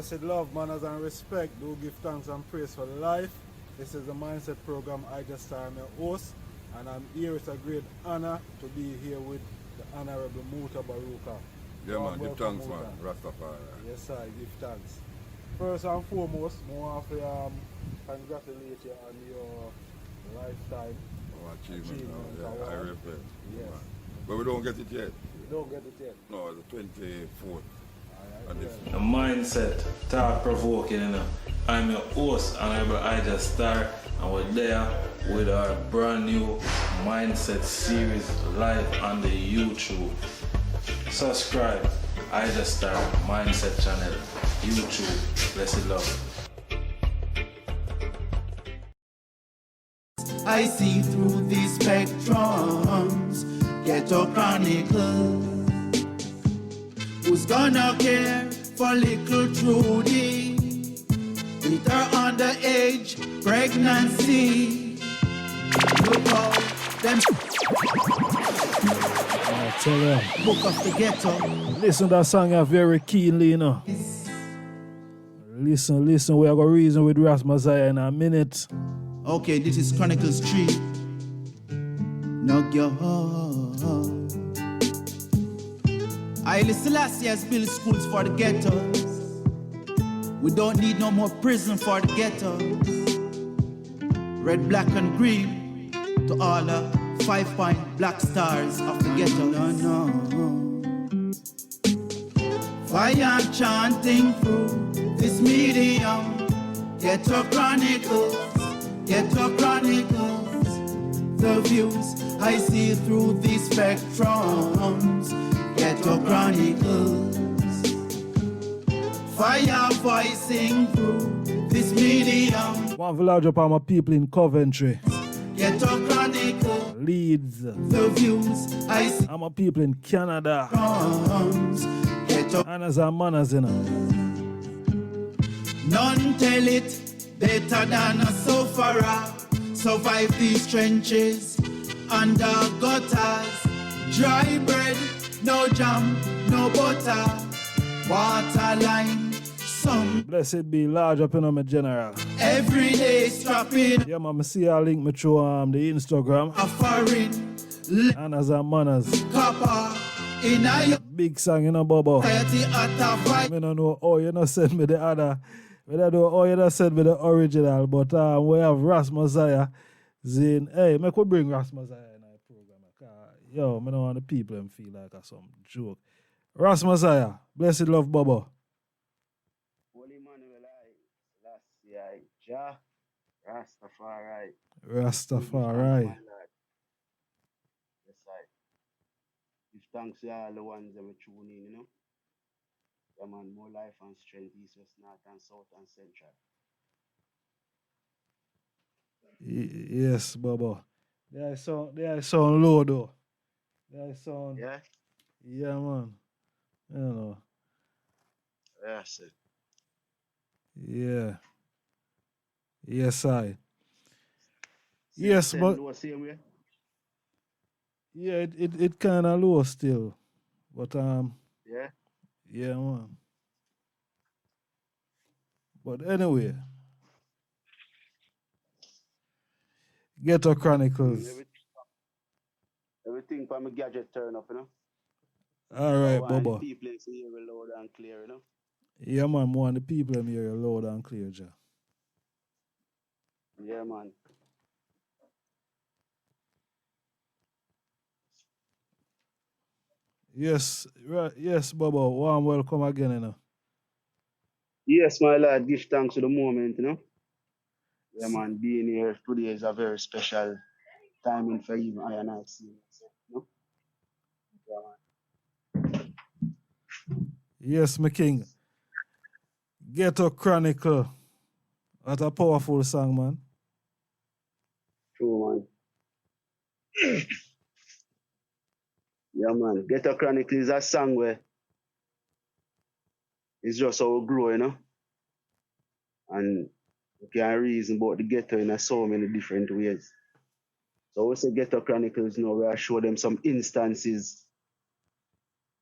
Blessed love, manners, and respect. Do give thanks and praise for life. This is the Mindset Program. I just am your host, and I'm here. It's a great honor to be here with the Honorable Muta Baruka. Yeah, man, give thanks, man. Rastafari. Yes, sir, give thanks. First and foremost, I want to congratulate you on your lifetime achievement. Yeah, I repent. Yes. Man. But we don't get it yet. You don't get it yet? No, it's the 24th. A mindset, thought-provoking, you know. I'm your host, Honorable Ija Star, and we're there with our brand new Mindset series live on the YouTube. Subscribe, Ija Star Mindset channel, YouTube. Blessed love. I see through these spectrums, Ghetto Chronicles. Who's gonna care for little Trudy with her underage pregnancy? Look out, them I tell you, book of the ghetto. listen to that song very keenly, you know. Listen, we are going to reason with Ras Mozziah in a minute. Okay, this is Chronicles 3. Knock your heart. Haile Selassie has built schools for the ghettos. We don't need no more prison for the ghettos. Red, black, and green to all the 5-point black stars of the ghetto. No. Fire chanting through this medium. Ghetto Chronicles. Ghetto Chronicles, the views I see through these spectrums. Ghetto Chronicles, fire voicing through this medium. One village up on my people in Coventry, Ghetto Chronicles, Leeds, the views I see I'm a people in Canada, from Ghetto. Manners and manners, you know. None tell it better than a sufferer. Survive these trenches under gutters. Dry bread, no jam, no butter. Water line, some. Blessed be large up in my general. Every day strapping. Yeah, man, I see a link me through the Instagram. A foreign Manners and manners. copper in a Big song, you know, Bobo. society at a fight. I don't know how you not send me the other. I don't know how you not send me the original, but we have Ras Mozziah. Zin, hey, me could bring Ras Mozziah in our program. Yo, I don't want the people to feel like some joke. Ras Mozziah, blessed love, Bobo. Holy Manuel, Jah, Rastafari. Rastafari. Yes, I. Give thanks to all the ones that we tune in, you know. Yeah, man, more life and strength, east, west, north, and south, and central. Yes, Bobo. They sound low, though. They sound. Yeah? Yeah, man. You know. Yes, sir. Yeah. Yes, I. Yes, but Same way? yeah, it kind of low still, but Yeah? yeah, man. But anyway, Ghetto Chronicles. Everything from my gadget turn up, you know. All right, I want Bobo. the people to hear it loud and clear, you know. Yeah, man. More on the people them hear you loud and clear, Jah. Yeah, man. Yes, right. Yes, Bobo. Warm welcome again, you know. Yes, my lad, give thanks to the moment, you know. Yeah, man, being here today is a very special timing for even I and I see myself, you know. Yeah, man. Yes, my king. Ghetto Chronicle. What a powerful song, man. True, man. Yeah, man. Ghetto Chronicle is a song where it's just how we grow, you know. And we can reason about the ghetto in so many different ways. So we say Ghetto Chronicles, you know, we are show them some instances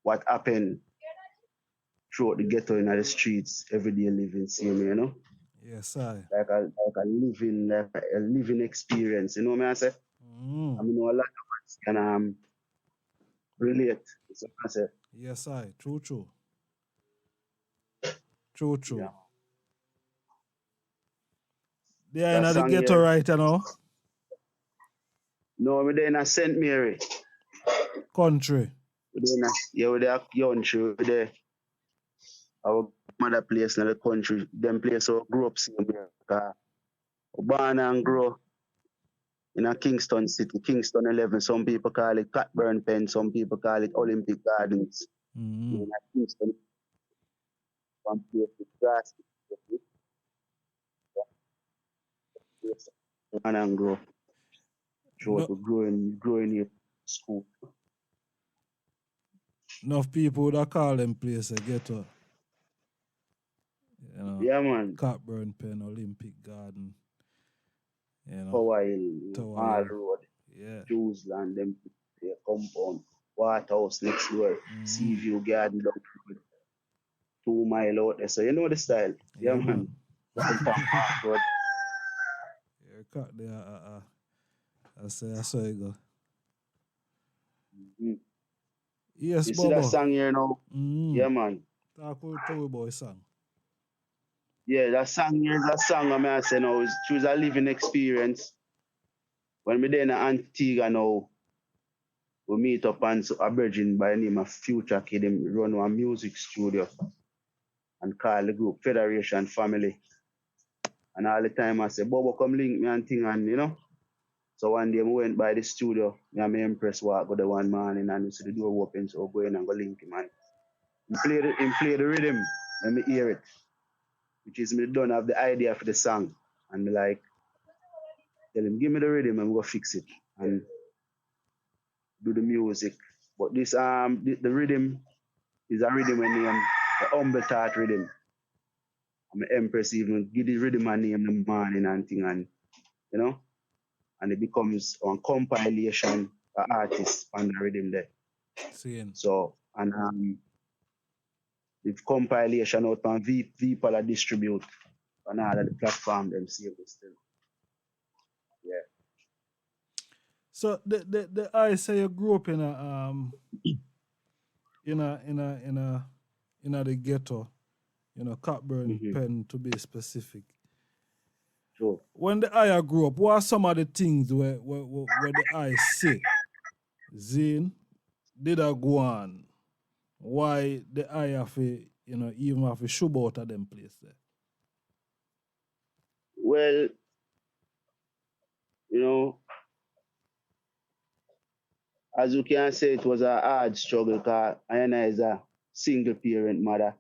what happened throughout the ghetto in the streets, everyday living, see me, you know? Yes, I. Like a living experience, you know what I say? I mean, a lot of us can relate. So I say, Yes, I. True. True. yeah. They are in That the song ghetto here, right now. no, we're there in a St. Mary. Country. We're there at country, we're there. Our mother place in the country, them place where grew up same here. Born and grow in a Kingston City, Kingston 11. Some people call it Catburn Pen, some people call it Olympic Gardens. In a Kingston, one place with grass, born and grow. Throughout No, growing here school. enough people that call them place a ghetto. You know, Yeah, man. Cockburn Pen, Olympic Garden. You know, Power Hill, Tower Mall Hill. Road, Yeah. Jewsland, them their compound, Waterhouse next door, Seaview Garden down the road, 2 mile out there. So you know the style. Yeah, man. Road. Yeah, cut there. I saw it go. Mm. Yes, You see that Bobo. song here now? Yeah, man. Talk with Toy Boy song. Yeah, that song here is a song I say now. It was a living experience. When we there in Antigua now, we meet up and a virgin by the name of Future Kid, him run one music studio and call the group Federation Family. And all the time I say, Bobo, come link me and thing, and you know. So one day we went by the studio, me and my Empress walk go the one morning and we see the door open, so we go in and go link him, and he play the rhythm, let me hear it. Which is me don't have the idea for the song. And me like, tell him, give me the rhythm and we go fix it and do the music. But this the rhythm is a rhythm we name the Humble Thought rhythm. And my Empress even give the rhythm a name in the morning and thing, and you know, and it becomes a compilation of artists on the rhythm there. Seeing. So and the compilation out on Vpala distribute on all of the platform them see it still. Yeah. So the I say you grew up in a the ghetto, you know, Cockburn Pen to be specific. Sure. When the I grew up, what are some of the things where the I say? Zane, did I go on? Why the I have a, you know, even have a show out of them place there? Well, you know, as you can say, it was a hard struggle because I is a single parent mother.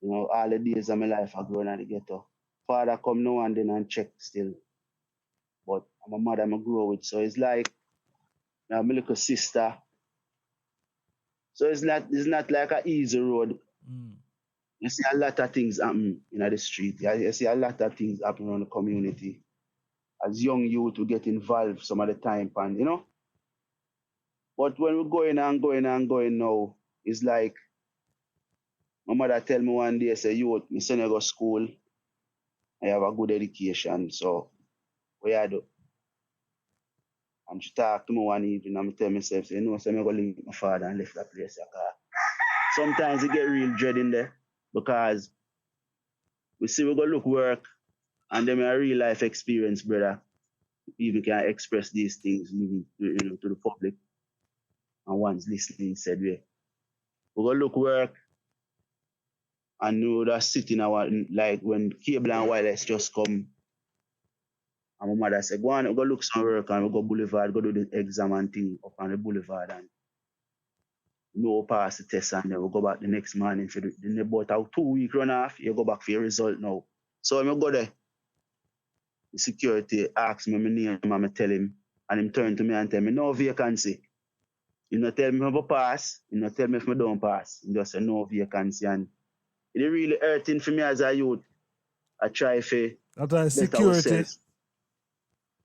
You know, all the days of my life I grown in the ghetto. Father come now and then and check still. But I'm a mother I grow with. So it's like I have my little sister. So it's not like an easy road. You see a lot of things happen in the street. You see a lot of things happen around the community. As young youth, we get involved some of the time, and you know. But when we're going now, it's like my mother tell me one day, say, you, my son, you go to school, I have a good education, so what I do? And she talk to me one evening and I tell myself, say, you know, so I'm going to leave my father and left that place. Sometimes it get real dread in there because we see we go look work and then a real life experience, brother. Even can express these things even, you know, to the public. And one's listening said, we go look work and you just sitting like when cable and wireless just come. And my mother said, go on, go look some work and we go boulevard, go do the exam and thing up on the boulevard and no pass the test and then we go back the next morning for the about 2 week run off, you go back for your result now. So when I go there, the security asks me my name and I tell him and him turn to me and tell me, no vacancy. You not tell me if I pass, you not tell me if I don't pass. You just say no vacancy and it really hurting for me as a youth. I try for that security. Ourselves.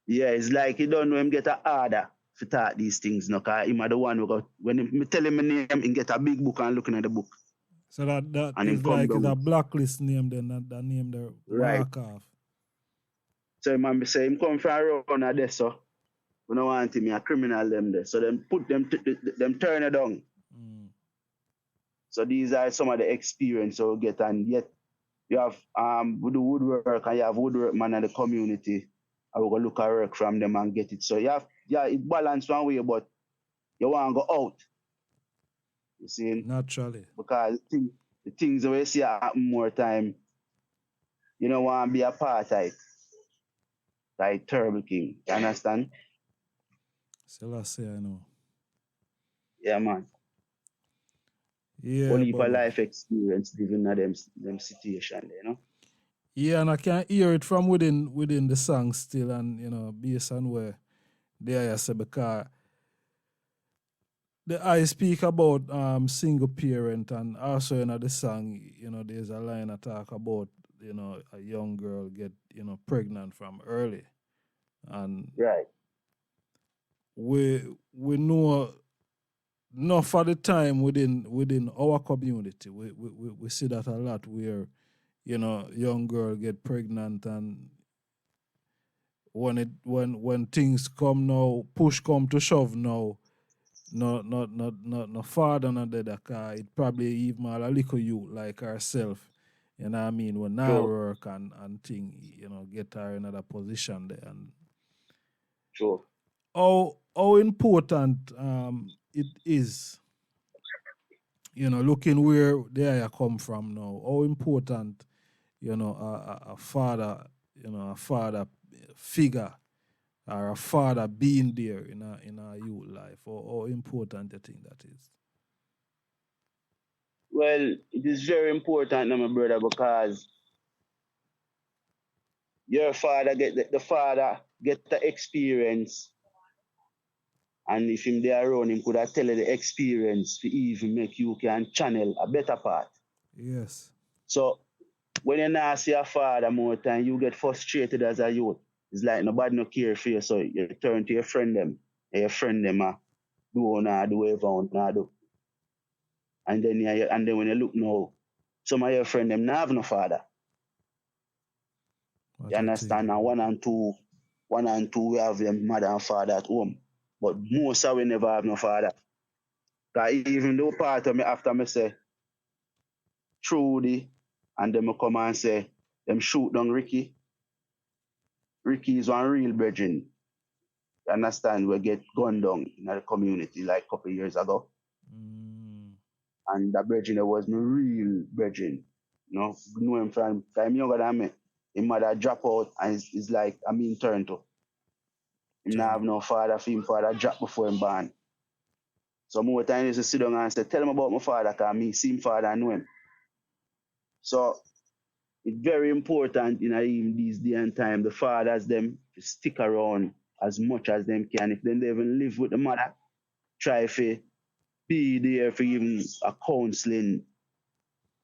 Yeah, it's like he don't know him get an order to talk these things, no, because him are the one who got, when he tell him my name, he get a big book and looking at the book. So that And him is come like down. a blacklist name then, that name there Right. mark off. So man say him come from around there, so we don't want him a criminal them there. So them put them turn it down. So these are some of the experience we get, and yet you have we do woodwork and you have woodwork man in the community. I will go look at work from them and get it. So you have it balance one way, but you want to go out. You see? Naturally. Because the things we see happen more time, you don't want to be a part of it. Like Turbo King. You understand? Selassie, I know. Yeah, man. Yeah, Only for Bubba. life experience living in them situation, you know? Yeah, and I can hear it from within the song still, and based on where they are say, because I speak about single parent, and also the song, there's a line I talk about, a young girl get pregnant from early, and right. We know enough of the time within our community, we see that a lot where young girl get pregnant, and when things come now, push come to shove now, no father no dead, it probably even a little youth like herself, you know what I mean, when I work and thing, get her in another position there. And Sure. how important it is, looking where they come from now, how important, a father, a father figure or a father being there in a youth life, or how important you think that is? Well, it is very important, my brother, because your father the father get the experience, and if him there around, him could have tell you the experience to even make you can channel a better part. Yes. So when you not see your father more time, you get frustrated as a youth. It's like nobody no care for you, so you turn to your friend them. And your friend them do whatever do. And then when you look now, some of your friend them not have no father. You understand? Now one and two we have them mother and father at home. But most of we never have no father. Because even though part of me after me say Trudy, and then I come and say them shoot down Ricky. Ricky is one real brethren. You understand? We get gunned down in the community like a couple of years ago. And that brethren was my real brethren. Know him from time younger than me. His mother drop out, and it's like I'm being turned to. Him not have no father, for him father drop before him born. So more time he used to sit down and say, tell him about my father, because me see him father and know him. So it's very important in these day and time, the fathers them to stick around as much as them can. If they even live with the mother, try to be there for even a counseling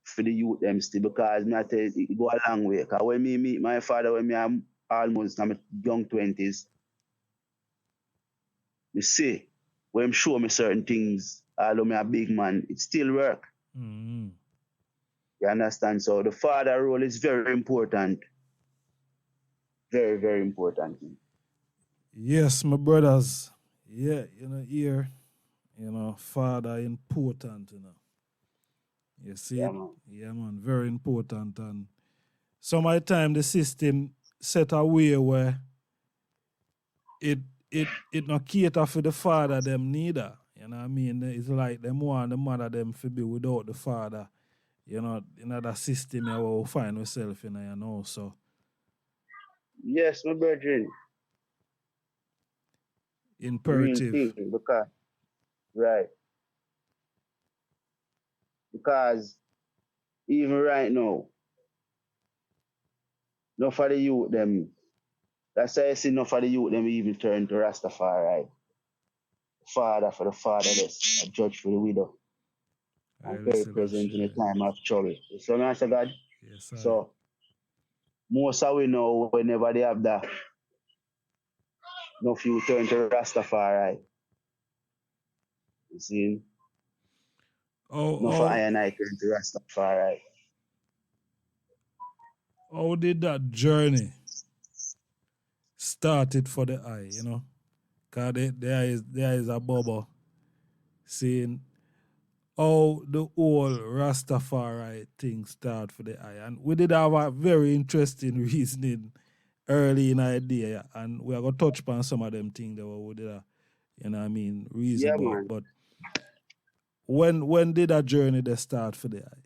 for the youth them still, because me I tell you, it go a long way. Because when me meet my father, when me I'm almost in my young 20s, me see, when him show me certain things, although me a big man, it still work. Mm-hmm. You understand? So the father role is very important. Very, very important. Yes, my brothers. Yeah, here, father important, You see Yeah, it? man. Yeah, man, very important. And some of the time the system set a way where it not cater for the father them neither. You know what I mean? It's like them want the mother them to be without the father. In that system where we find ourselves in, so. Yes, my brethren. Imperative. Real thing, because, right. Because even right now, enough of the youth them, that's why I see enough of the youth them even turn to Rastafari, right? Father for the fatherless, a judge for the widow. And very present in the time of trouble. So I say, God. Yes, sir. So most of we know whenever they have that, enough you turn to Rastafari. You see? Not for I and I turn to Rastafari. How did that journey started for the eye, you know? Because there is a bubble saying how the whole Rastafari thing started for the eye. And we did have a very interesting reasoning early in the idea, and we are going to touch upon some of them things that we did, you know what I mean, reason Yeah, about. man. But when did that journey they start for the eye?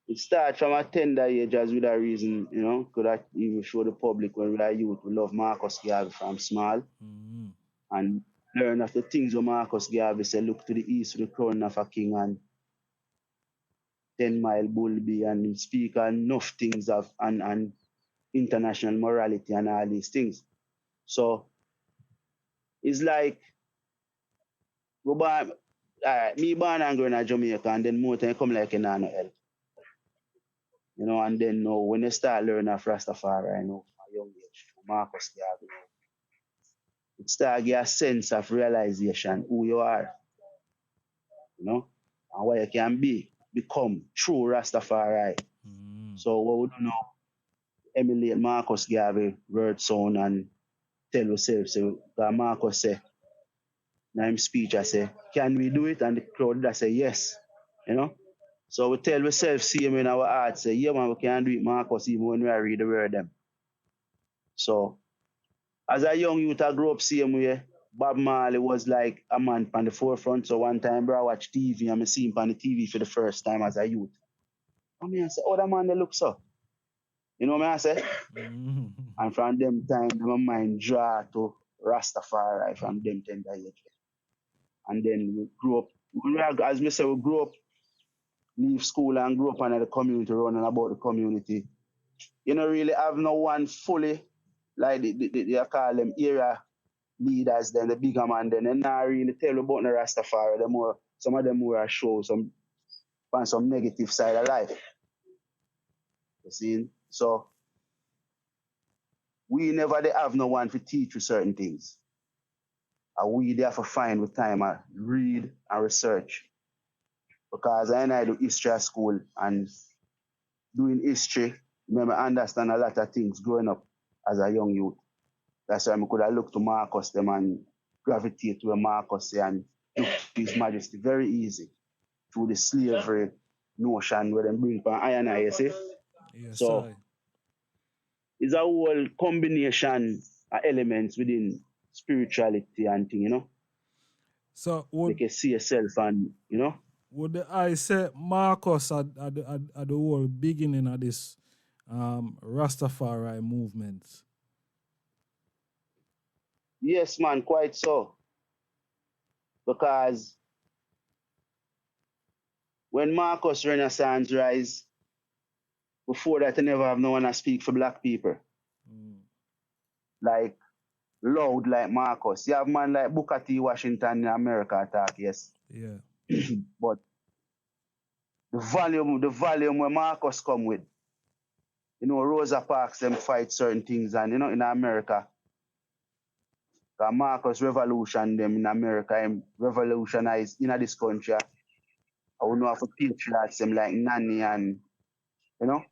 It starts from a tender age as with a reason, you know, could I even show the public when we are youth, we love Marcus Garvey from small and learn of the things of Marcus Garvey say, look to the east, the crown of a king and 10 Mile Bullby and speak enough things of and international morality and all these things. So it's like me born and growing in Jamaica and then more time come like a nano help. You know, and then now when you start learning of Rastafari, I know from a young age, Marcus Garvey, it start give a sense of realization who you are, you know, and what you can become true Rastafari. So what we do now, emulate Marcus Garvey word sound and tell yourself, so that Marcus say, in his speech, I say, can we do it? And the crowd that say yes, you know. So we tell ourselves, see him in our heart, say, yeah, man, we can do it, Marcus, even when we read the word them. So, as a young youth, I grew up same way. Bob Marley was like a man on the forefront. So one time, bro, I watched TV and I see him on the TV for the first time as a youth. I mean, I say, oh, that man, they look so. You know what I say? And from them time, my mind draw to Rastafari from them tender age. And then we grew up, as me say, we grew up, leave school and grew up in the community, running about the community. You don't really have no one fully, like they call them area leaders, then the bigger man, then they not really tell about the Rastafari. Some of them more show some negative side of life. You see? So we never they have no one to teach you certain things. And we they have to find with time and read and research. Because I do history at school and doing history, remember understand a lot of things growing up as a young youth. That's why I could have looked to Marcus them and gravitate to where Marcus and look to His Majesty very easy through the slavery notion where they bring from I and I, you see? Yes, so it's a whole combination of elements within spirituality and thing, you know? So you can see yourself and, you know? Would I say Marcus at the whole beginning of this Rastafari movement? Yes, man, quite so. Because when Marcus Renaissance rise, before that, I never have no one to speak for black people. Like, loud like Marcus. You have man like Booker T. Washington in America attack, yes. Yeah. But the volume where Marcus come with, you know, Rosa Parks, them fight certain things, and, you know, in America, the Marcus revolution them in America, him revolutionize in this country. I would know have patriots them like Nanny and, you know,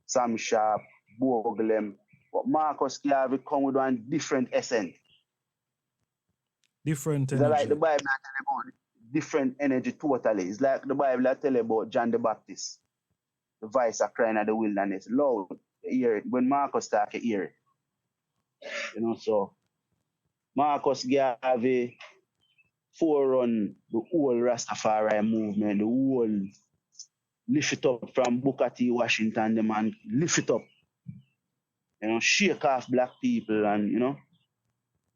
Sam Sharp, Boglem. But Marcus Garvey come with one different essence. Different energy. It's like the Bible that tell about different energy totally. It's like the Bible that tell about John the Baptist. The voice of crying at the wilderness. Loud. You hear it. When Marcus talk, you hear it. You know, so Marcus Garvey forerun the whole Rastafari movement, the whole lift it up from Booker T. Washington, the man lift it up. You know, shake off black people and, you know,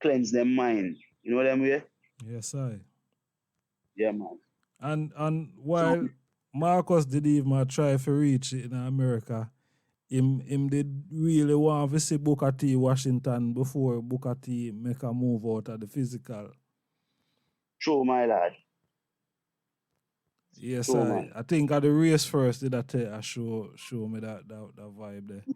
cleanse their mind. You know what I mean? Yes, I. Yeah, man. And while Marcus did even try to reach in America, him did really want to see Booker T. Washington before Booker T. make a move out of the physical. True, my lad. Yes, I think at the race first did I show me that vibe there. Yeah,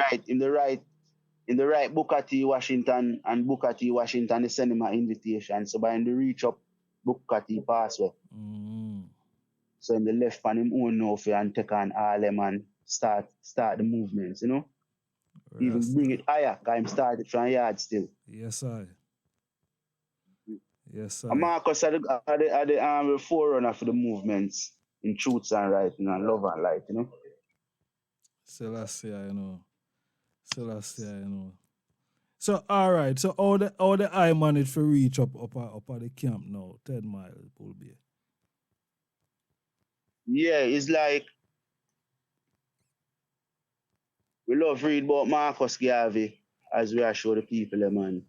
because in the right Booker T. Washington and Booker T. Washington they send him an invitation. So by the reach up Booker T. pass way. So him the left on him own now for and take on all them and start the movements, you know. Even bring it higher, because him started from yard still. Yes, I. Yes, I. And Marcus are the forerunner for the movements in truths and right, you know, and love and light, you know. Selassie, you know. Selassie, you know. So all right, so all the I managed to reach up at the camp now, 10 miles will be. Yeah, it's like we love read about Marcus Garvey as we are show the people man.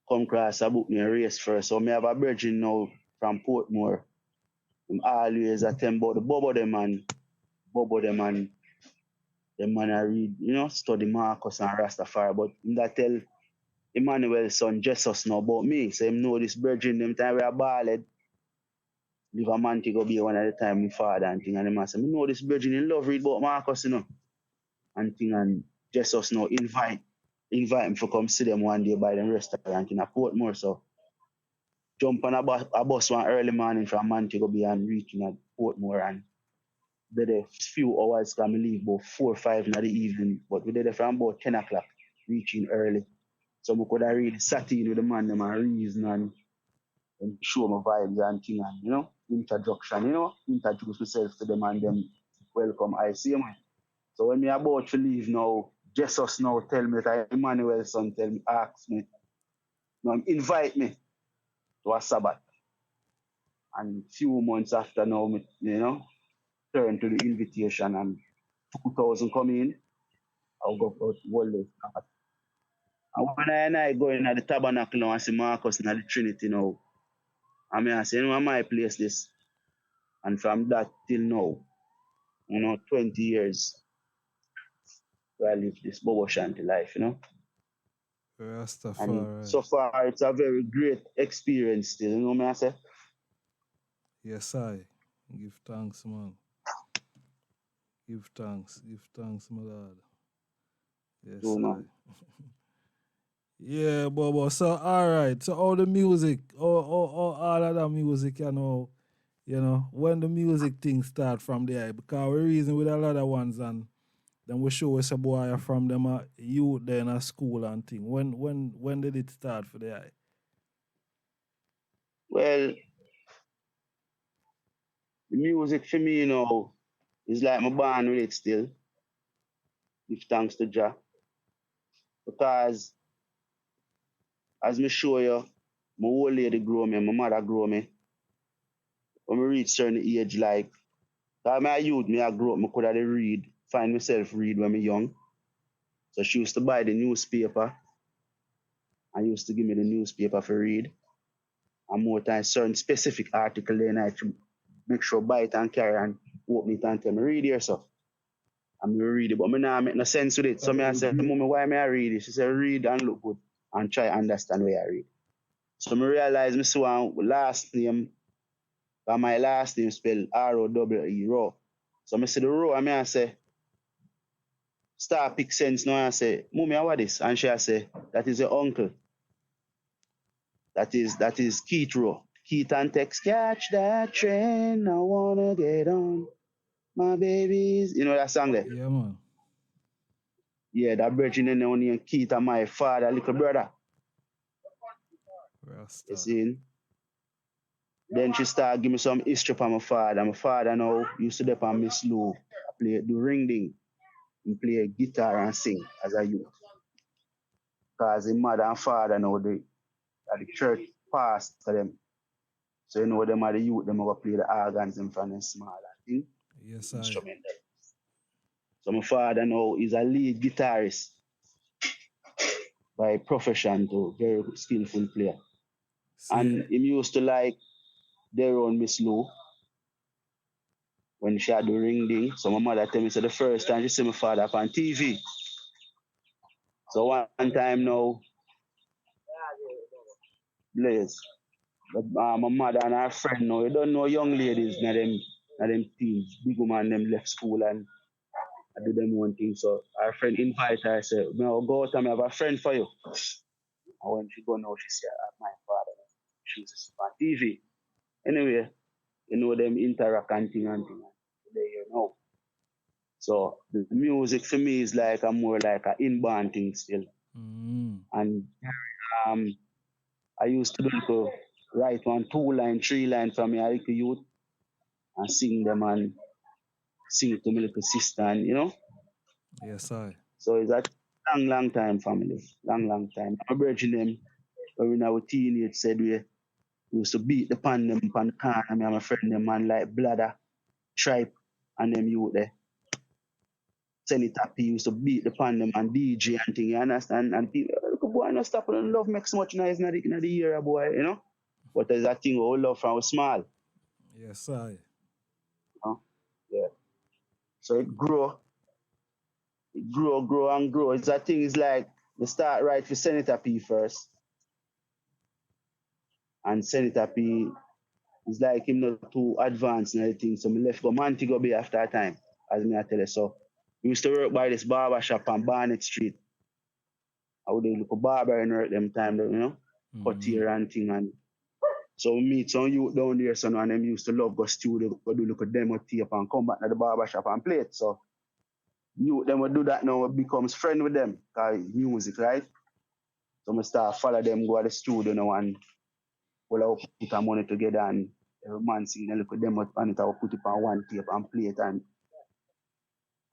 Come across a book me a race first. So me have a brethren now from Portmore. I'm always attempt about the Bobo them and the man I read, you know, study Marcus and Rastafari. But him that tell Emmanuel's son Jesus now about me. So him know this brethren them time we are balled. Live a man to go be one at the time my father and thing. And him say, me know this brethren in love read about Marcus, you know. And thing and Jesus now invite him to come see them one day by them restaurant in a Portmore. So jump on a bus one early morning from Montego Bay and reaching at Portmore and did a few hours can leave about 4 or 5 in the evening. But we did it from about 10 o'clock, reaching early. So we could have really sat in with the man them and reason and show my vibes and thing and, you know, introduction, you know, introduce myself to them and them welcome I see him. So when me about to leave now, Jesus now tell me that Emmanuel's son tell me, ask me, now invite me to a Sabbath. And few months after now, me, you know, turn to the invitation and 2,000 come in, I'll go out to World Sabbath. And when I go in at the tabernacle now and see Marcus in the Trinity now, I mean, I say, you know, my place this. And from that till now, you know, 20 years, where I live this Bobo Shanty life, you know. Rastafari. And so far, it's a very great experience still, you know what I say? Yes, I. Give thanks, man. Give thanks, my lord. Yes, So, I. man. Yeah, Bobo. So, all right. So, all the music, all of the music, you know, when the music thing start from there, because we reason with a lot of ones and then we show us a boy from them youth there in a school and thing. When did it start for the eye? Well, the music for me, you know, is like my born with it still. Give thanks to Jah. Because, as me show you, my old lady grow me, my mother grow me. When I reach certain age, like, because my youth, I grew up, I could have read, find myself read when I young. So she used to buy the newspaper and used to give me the newspaper for read. And more times, certain specific article, then I to make sure buy it and carry and open it and tell me read here, so. And I read it, but I not make no sense with it. So I said, Mommy, why may I read it? She said, read and look good and try understand where I read. So I realized I saw last name, and my last name spelled R-O-W-E, Raw. So I said the Raw, I say, start pick sense now. I say, Mommy, what this? And she say, that is your uncle. That is Keith Raw. Keith and Tex, catch that train, I wanna get on. My babies. You know that song there? Yeah, man. Yeah, that virgin in there only Keith and my father, little brother. Rasta. You see? Then she started giving me some history from my father. My father now used to dep on Miss Lou, play do ring ding, and play guitar and sing as a youth. Because his mother and father now the church passed to them. So you know them are the youth, them go play the organs in front of small thing. Yes, I. Instrument. So my father now is a lead guitarist by profession too, very skillful player. See, And him used to like their own Miss Lou when she had the ring ding. So my mother tell me, so the first time she see my father up on TV. So one time now, Blaze, my mother and her friend now, you don't know young ladies, na them teens, big woman, them left school and I do them one thing. So our friend invite her, said, I'll go out and I have a friend for you. And when she go now, she said, my father, she was on TV. Anyway, you know, them interact and thing. There you know. So the music for me is like a more like an inborn thing still. And I used to write 1, 2 line, 3 line for me little youth and sing them and sing it to my little sister, and you know. Yes, I. So it's a long time family, long time. My brother them when I was teenage said we used to beat the pan them pan the corner. Me and my friend them man like Bladder, Tripe, and them youth there. Senator P used to beat the pan them and DJ and thing, you understand? And people, look, boy, no stop and love makes much noise in the year, boy, you know? But there's that thing we all love from small. Yes, I. You know? Yeah. So it grow and grow. It's that thing is like, we start right for Senator P first. And Senator P is like him not too advanced and everything. So me left go Montego Bay after a time, as me I tell you. So we used to work by this barber shop on Barnett Street. I would look a barber and work them time, you know, cut here and thing. And so we meet some youth down there, so and them used to love go studio, go do look a demo tape and come back to the barber shop and play it. So youth them would do that now, it becomes friend with them, because music, right? So we start follow them, go to the studio now and we'll put our money together and every man sing a little demo and it, I will put it on one tape and play it. And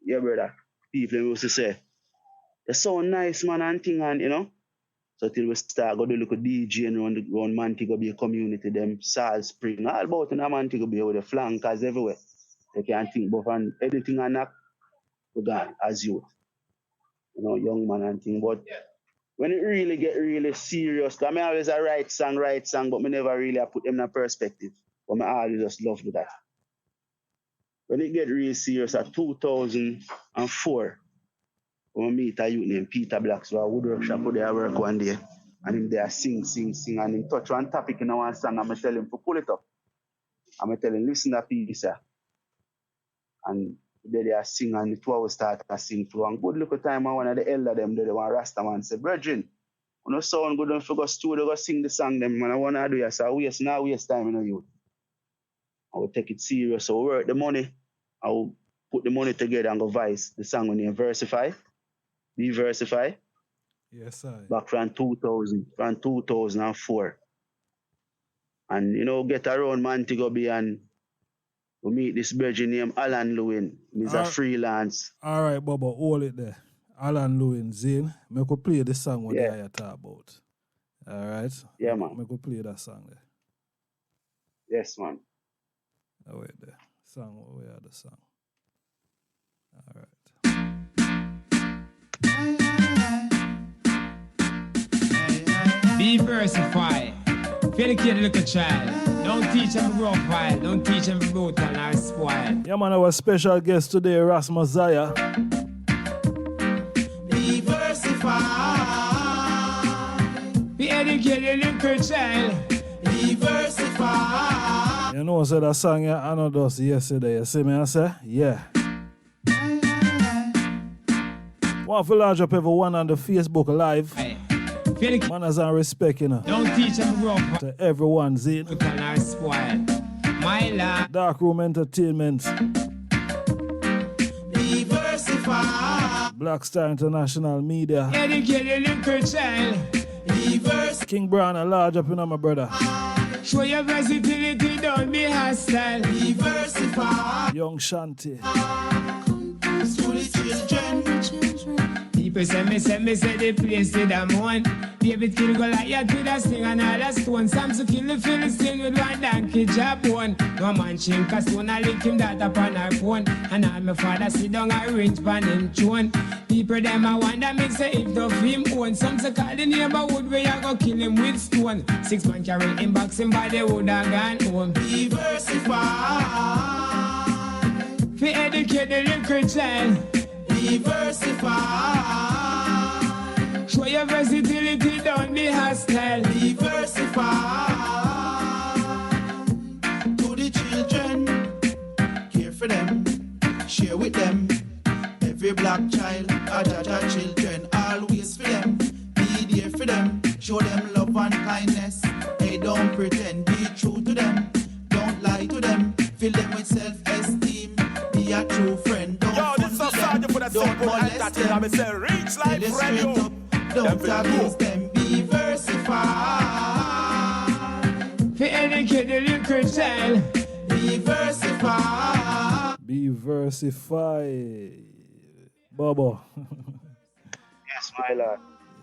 yeah, brother, people used to say, "You're so nice, man," and thing, and you know. So till we start go do look at DJ and around Montego Bay community, them Salt Spring, all about in Montego Bay with the flankers everywhere. They can't think about and anything and that we gone as youth. You know, young man and thing. But when it really get really serious, because I always a write song, but me never really put them in a perspective. But I always just love to that. When it get really serious at 2004, when I meet a youth named Peter Blacks, so I would workshop where they work one day, and him there sing, and him touch one topic in one song, I'm tell him to pull it up. I'm tell him, listen to piece, and they are sing, and the 2 hours start to sing through. And good look at time, one of the elder them, they one Rasta man say, "Brethren, when you sound good, don't forget studio, go sing the song them, man, I want to do it, so waste time, you know, youth. I will take it serious, so work the money, I will put the money together and go vice the song when you Versify. Versify. Yes, I. Back from 2004. And, you know, get around Montego Bay and we meet this virgin named Alan Lewin. He's a freelance. All right, Bubba, hold it there. Alan Lewin, Zane, make we play the song what I talk about. All right? Yeah, man. Make we play that song there. Yes, man. Oh, wait there. Song, where are the song? All right. Be versified. Educate a little child. Don't teach them to grow wild. Don't teach them to go and are spoiled. Yeah, man, our special guest today, Ras Mozziah. Be versified. Be educated a little child. Be versified. You know, I said that song, I know those yesterday. You see me, I say? Yeah. Want to large up everyone on the Facebook Live. Manners and respect, you know. Don't teach them to grow up. To everyone, Zane. My love. Dark Room Entertainment. Diversify. Black Star International Media. Educated little child. King Brown, a large up, you know, my brother. Show your versatility, don't be hostile. Diversify. Young Shanti. People say the place to them one. David kill Goliath with a sling and all a stone. Samson kill the Philistine with one donkey jawbone. No man chink a stone, I lick him that upon her phone. And all my father sit down a range pan him tune. People them a wonder me say if the him own. Some say call the neighborhood where you go kill him with stone. 6 man carry him box him body would have gone home. Diversify. For educate the little child. Diversify. Show your versatility, don't be hostile. Diversify. To the children, care for them, share with them. Every black child, Ajaja children, always for them. Be there for them, show them love and kindness. Hey, don't pretend, be true to them. Don't lie to them. don't molest them. Me say Reech Live They Radio. straight up, don't abuse them. Be versified. For educate the little child. Be versified. Be versified. Bobo. Yes, my lord.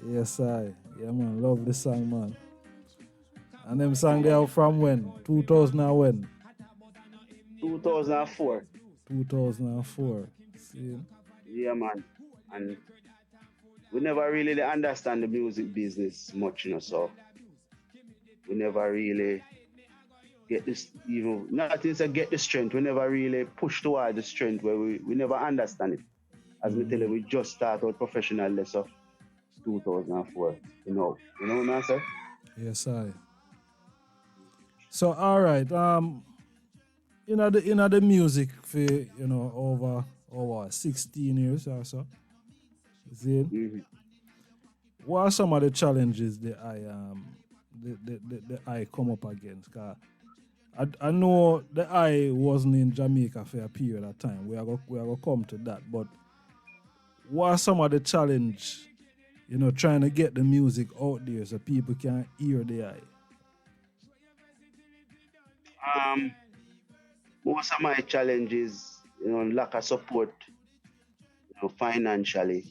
Yes, I. Yeah, man. Love the song, man. And them song they are from when? 2000 and when? 2004. 2004. See? Yeah, man. And we never really understand the music business much, so we never really get this, nothing to get the strength. We never really push toward the strength where we never understand it. As we tell you, we just start out professionally, so 2004. You know what I'm saying? Yes, I. So, all right. The music for over 16 years or so. See? Mm-hmm. What are some of the challenges that I come up against? 'Cause I know the I wasn't in Jamaica for a period of time. We are gonna come to that. But what are some of the challenge, trying to get the music out there so people can hear the I? Most of my challenges, lack of support, financially,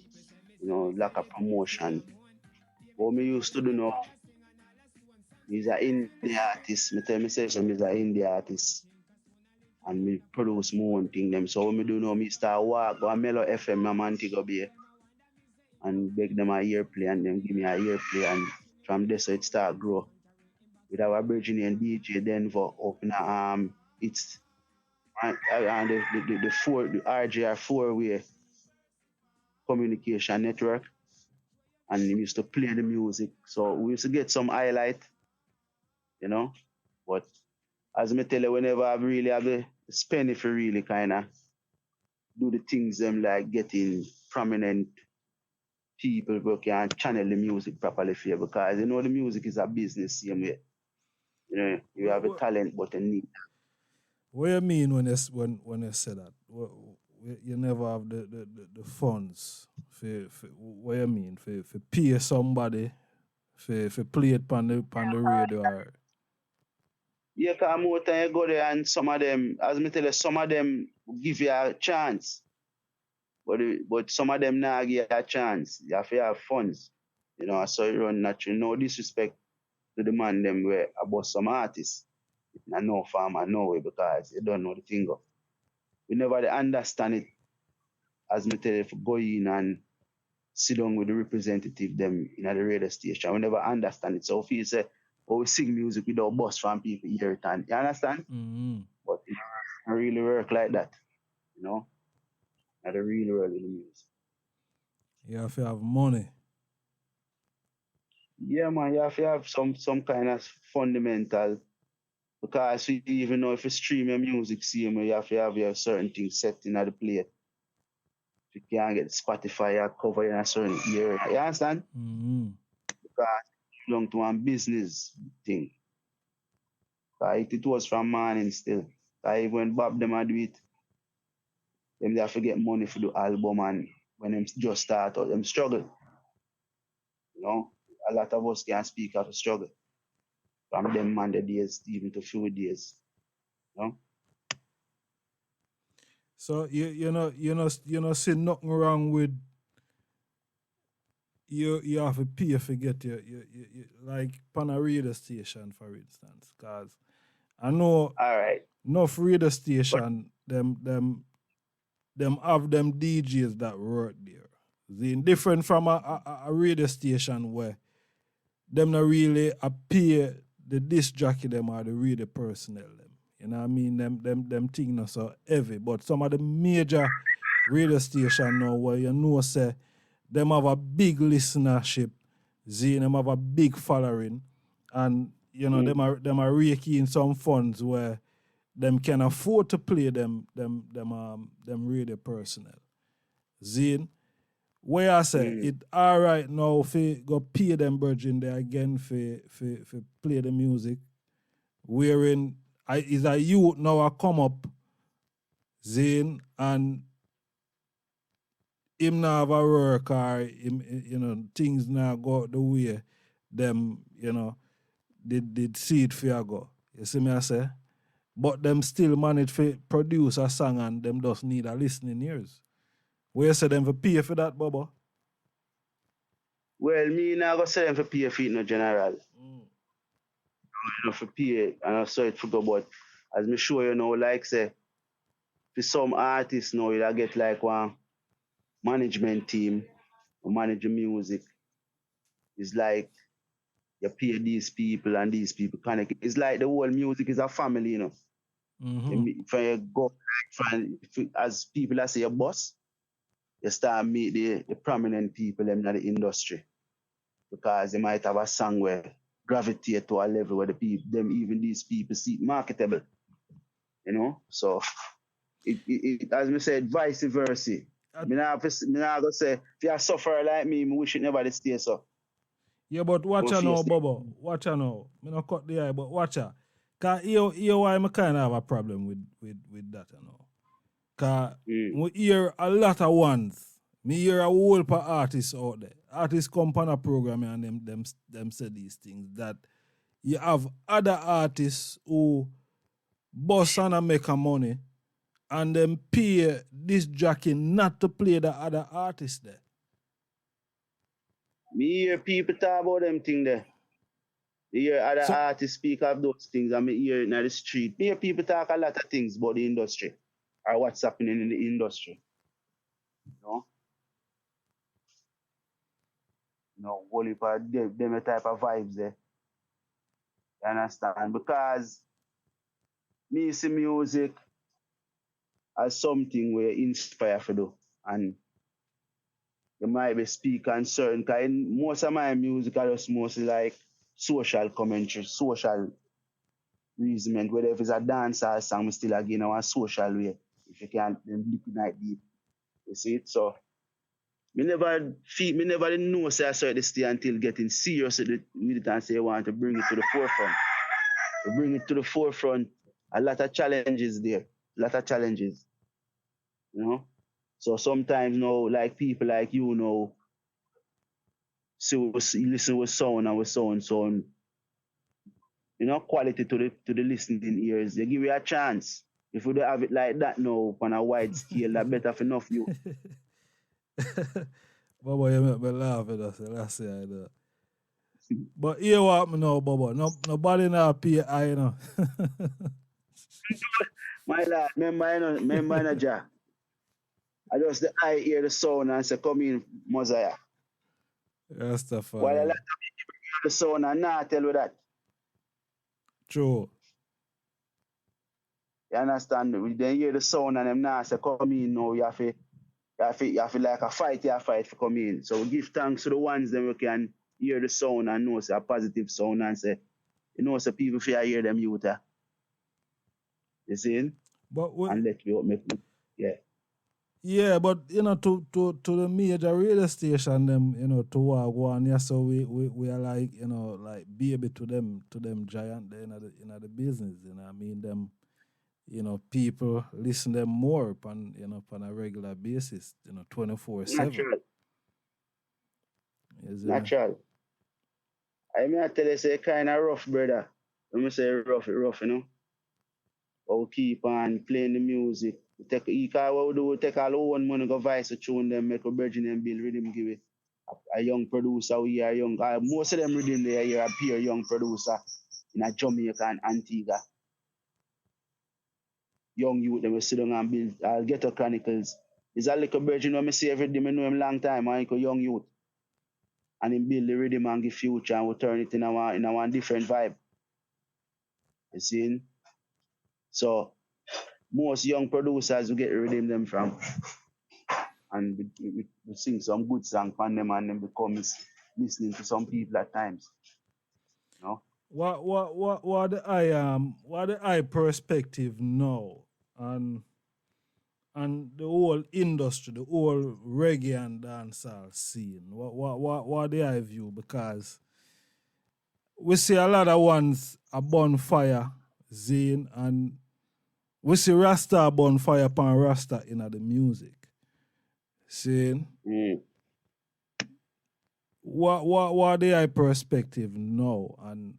lack of promotion. What me used to do now, he's an indie artist. Me tell myself I'm an indie artist. And me produce my own thing them. So what me do now, me start walk, go a Mellow FM, my Montego Bay, and beg them a earplay, and them give me a earplay, and from there so it start grow. With our Virginian DJ Denver open it's and the RJR 4-way communication network, and we used to play the music. So we used to get some highlight, But as me tell you, whenever I really have to spend if you really kind of do the things them like getting prominent people who can channel the music properly for you, because the music is a business same way. You have a talent but a need. What do you mean when you say that? You never have the funds for what you mean for pay somebody for play it on the radio? Or... Yeah, because more time you go there and some of them, as me tell you, some of them give you a chance, but some of them not give you a chance. You have to have funds, so you run natural. No disrespect to the man them where about some artists. I know farmer, no way, because you don't know the thing of. We never understand it, as me tell you, if go in and sit down with the representative them in the radio station. We never understand it. So if you say, we sing music without bus from people hear it, and you understand? Mm-hmm. But it don't really work like that, Not really in the music. You have to have money. Yeah, man, you have to have some kind of fundamental. Because even though if you stream your music, you have to have your certain things set in the plate. If you can't get Spotify or cover in a certain area. You understand? Mm-hmm. Because it belongs to one business thing. It was from morning still. Even when Bob them do it, they have to get money for the album, and when them just start out, them struggle. A lot of us can't speak of a struggle. From them Monday days even to few days. So you see nothing wrong with you have to pay to get your like on a radio station, for instance. Because I know all right. enough radio station them have them DJs that work there. They're different from a radio station where them not really appear the disc jockey them or the radio personnel them. You know what I mean? Them things not so heavy. But some of the major radio station now where say them have a big listenership, them have a big following, and them are raking some funds where them can afford to play them radio personnel. Zine, where I say it all right now if you go pay them virgin there again for play the music, wherein is a youth now I come up, Zane, and him now have a work or him, things now go the way them, did see it for go. You see me I say? But them still manage to produce a song and them just need a listening ears. Where you say them for pay for that, Bubba? Well, me now go say them for pay for it no general. For pay and I saw it for go, but as me sure like say, for some artists now you'll get like one management team who manage the music. It's like you pay these people and these people connect. It's like the whole music is a family, If you go as people that say your boss, you start meet the prominent people in the industry. Because they might have a song where gravitate to a level where even these people see it marketable. So it as me said, vice versa. Me not go say, if you suffer like me, I wish it never did stay so. Yeah, but watch her now, Bubba. Watch her now. Me not cut the eye, but watch her. Cause here why I kind of have a problem with that, Cause we hear a lot of ones. Me hear a whole heap of artists out there. Artists come on a program and them say these things that you have other artists who boss and make a money and them pay this jockey not to play the other artists there. Me hear people talk about them things there. Me hear other artists speak of those things and me hear it in the street. Me hear people talk a lot of things about the industry or what's happening in the industry. Whole heap of them type of vibes there. You understand? Because me see music as something where inspire for do. And you might be speaking certain kind. Most of my music are just mostly like social commentary, social reasoning. Whether if it's a dance or a song, we still again a social way. If you can't then look night deep. You see it? So me never know say I saw this thing until getting serious with it and say I want to bring it to the forefront. To bring it to the forefront, a lot of challenges there. A lot of challenges. So sometimes like people like you so you listen with sound and with sound, quality to the listening ears. They give you a chance. If we don't have it like that now on a wide scale, that better for enough you. Bubba, you make me laugh at us. That's it, I know. But here what me know, Bubba. Nobody now pay I, My lad, remember, Jah. I just hear the sound and say, come in, Mozziah. RASTAFARI. While a lot of people hear the sound and not tell you that. True. You understand? We then hear the sound and them now say, come in now, you have to like a fight, for come in. So we give thanks to the ones that we can hear the sound and know say a positive sound and say, say people fear hear them youth. You see? But and let me make yeah. Yeah, but to the major radio station them, to go on, yeah, so we are like, like baby to them giant there in the business, I mean them, people listen them more on a regular basis, 24/7. Natural. I mean I tell you say kind of rough, brother. When I say rough, but we keep on playing the music. We take all our own money, go vice a tune them, make a virgin and build rhythm, give it a young producer. We are young. Most of them rhythm they are a pure young producer in a Jamaica and Antigua. Young youth, they will sit down and build Ghetto Chronicles. It's a little virgin when I see every day, I know him long time, I a young youth. And he build the rhythm and give future and we turn it in a different vibe. You see? So most young producers will get rhythm them from. And we sing some good songs from them and then become listening to some people at times. What the eye perspective now and the whole industry, the whole reggae and dancehall scene. What the eye view, because we see a lot of ones a bonfire, Zane, and we see Rasta bonfire upon Rasta in the music. Seeing Mm. what the eye perspective now and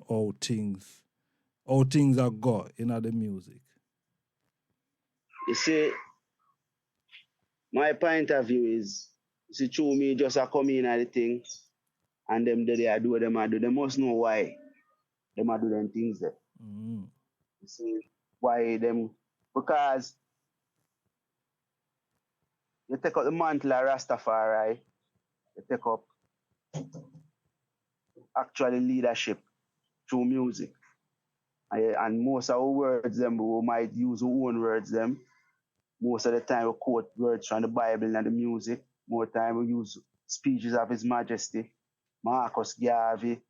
how things are got in the music. You see, my point of view is, you see, true me just a come in at the thing, and them they are do them. They must know why them are do them things there. Mm. You see, why them, because you take up the mantle of Rastafari, you take up actually leadership through music. And most of our words them, we might use our own words them. Most of the time we quote words from the Bible and the music. More time we use speeches of His Majesty, Marcus Garvey,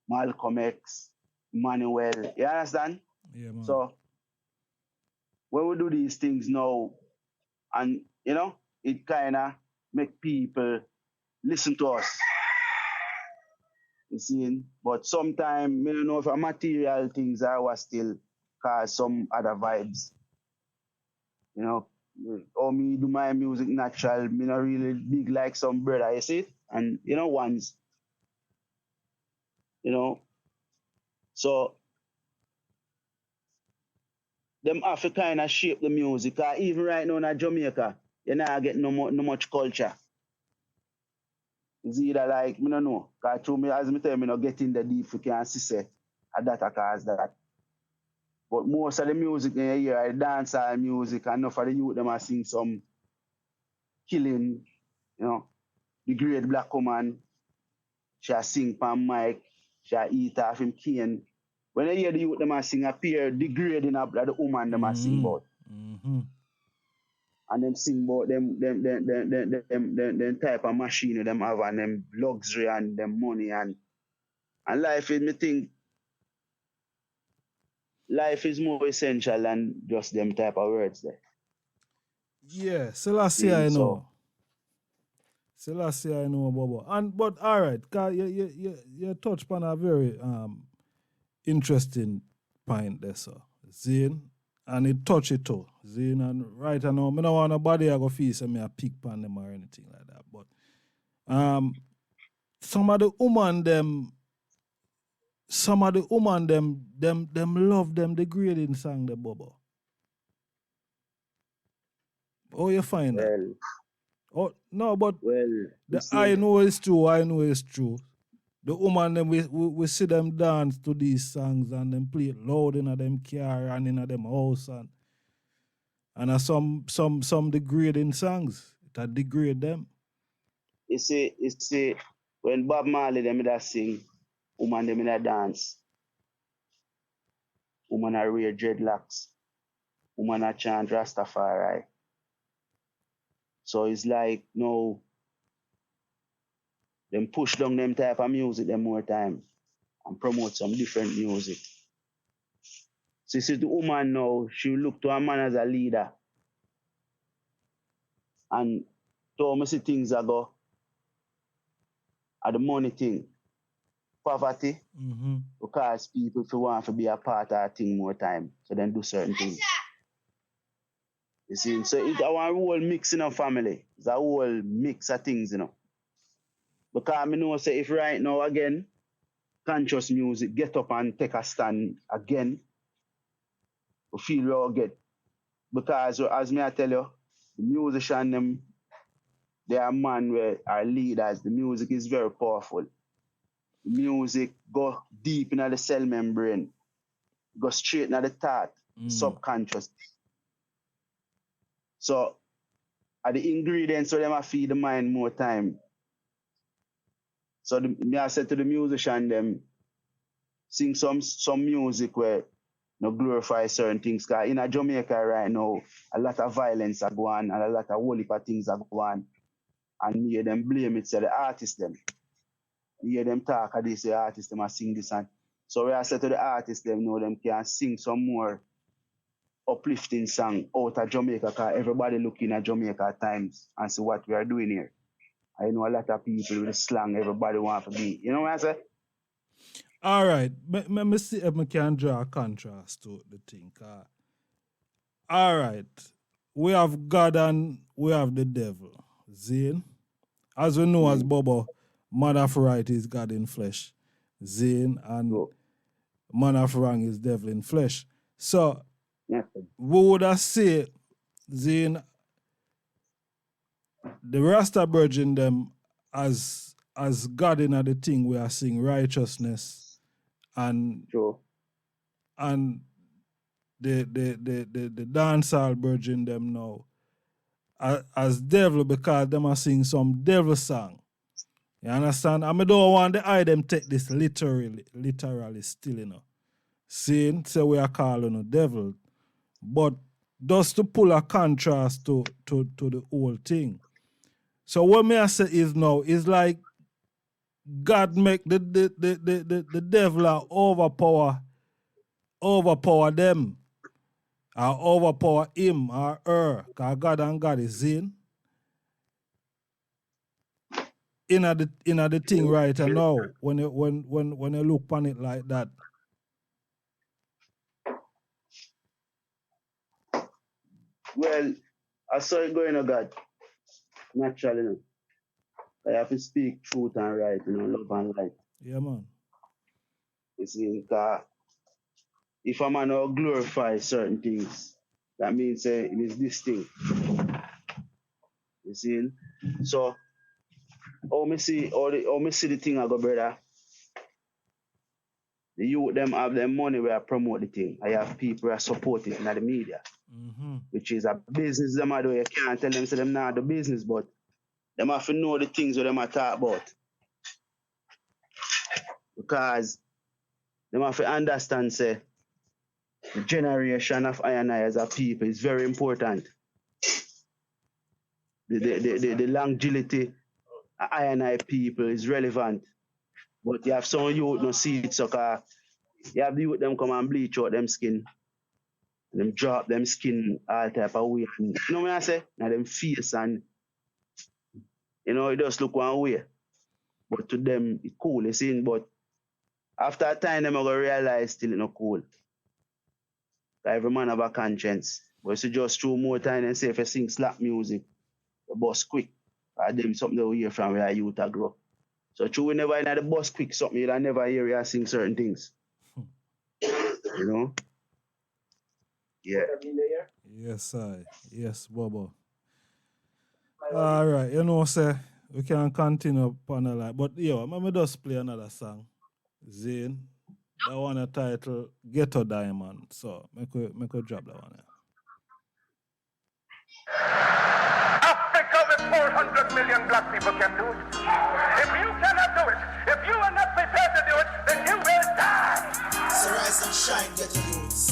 Malcolm X, Emmanuel. You understand? Yeah, man. So when we do these things now, and you know, it kind of make people listen to us. You see, but sometimes I don't know if a material things are what still cause some other vibes. You know, or me do my music natural, me not really big like some brother, you see? And you know, ones, you know. So them have to kind of shape the music. Even right now in Jamaica, you're not getting no much culture. It's either like, I don't know, because to me, as I tell me, not get in the deep, you can see say, that cause that. But most of the music in here is dancehall music, and enough of the youth them are sing some killing, you know, the great black woman, she sing pan mic, she eat off him cane. When you hear the youth them are sing appear degrading up like the woman them are sing about. Mm-hmm. And them sing about them type of machine them have and them luxury and them money and life is, me think life is more essential than just them type of words there. Yeah, Selassie I know. Selassie I know, Bobo. But all right, you touch upon a very interesting point there, sir. Zane, and it touch it too. Zane, and right now, I don't want nobody I go feel say me a pick pan them or anything like that. But some of the woman them love them degrading song the Bobo. Oh, you find that? Oh no, but I know it's true. The woman them we see them dance to these songs and them play it loud in them car and in them house and some degrading songs. It degrade them. You see, when Bob Marley them that sing, woman them in that dance, woman are wear dreadlocks, woman are chant Rastafari. So it's like no, them push down them type of music them more time and promote some different music. So you see the woman now, she look to a man as a leader. And to me see things that go at the money thing. Poverty, because people feel want to be a part of a thing more time. So then do certain things. You see, so it's a whole mix in a family. It's a whole mix of things, you know. Because I know say if right now again, conscious music get up and take a stand again, we feel we all get. Because as me I tell you, the musician them, they are man where are leaders. The music is very powerful. The music go deep into the cell membrane, go straight into the thought, subconscious. So are the ingredients where them I feed the mind more time. So me I said to the musician them, sing some music where no glorify certain things. Because in Jamaica right now, a lot of violence are going on and a lot of whole heap of things are going on. And me hear them blame it to the artists them. You hear them talk and they say artists them are sing this and so we I said to the artists them know them can sing some more uplifting song out of Jamaica because everybody looking at Jamaica at times and see what we are doing here. I know a lot of people with the slang everybody want to be. You know what I say? All right. Me see if I can draw a contrast to the thing. All right. we have God and we have the devil. Zane. As we know as Bobo, man of right is God in flesh. Zane and man of wrong is devil in flesh. So we would have said, Zane, the Rasta Virgin them as God in the thing we are seeing righteousness and and the dancehall Virgin them now as devil because them are sing some devil song. You understand? I don't want the eye them take this literally still, you know. Saying say we are calling a devil. But just to pull a contrast to the whole thing. So what me I say is now is like God make the devil overpower them. Or overpower him or her. Because God and God is in the thing right now when you look on it like that. Well, I saw it going on God. Naturally, you know. I have to speak truth and right, you know, love and light. Yeah, man. You see, if a man will glorify certain things, that means it is this thing. You see? So, how me see the thing I go, brother. The youth them have their money where I promote the thing. I have people who support it in the media. Which is a business them do. You can't tell them say them not the business, but them have to know the things that them are talk about. Because them have to understand say the generation of I and I as a people is very important. The longevity of I and I people is relevant. But you have some youth no see it, so you have the youth them come and bleach out them skin. And them drop them skin all type of way. You know what I say? Now them face and you know it just look one way. But to them it's cool, you see. But after a time them are gonna realize still it's not cool. Every man have a conscience. But it's just through more time and say if you sing slap music, the bus quick. Or them something that we hear from where youth are grow. So true we never in the bus quick something, you'll never hear you sing certain things. You know? Yeah. Yes, yes, Bobo. All right, you know, sir, we can continue upon a line. But yo, let me just play another song. Zane, that one a title Ghetto Diamond. So make we drop that one. Africa with 400 million black people can do it. If you cannot do it, if you are not prepared to do it, then you will die. So rise and shine, get the youths.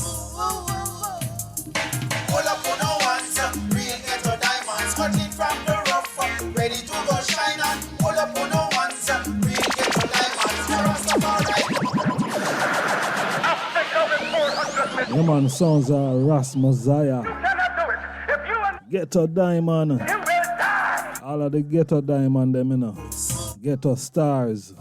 Pull up on no ones, real ghetto diamonds, cutting from the rough, ready to go shine on. Pull up on no ones, real ghetto diamonds, RASTAFARI. Africa with 400 million. Yeah, man, sounds Ras Mozziah. You cannot do it. If you are Ghetto Diamond. you will die. All of the Ghetto Diamond, them, you know. Ghetto Stars.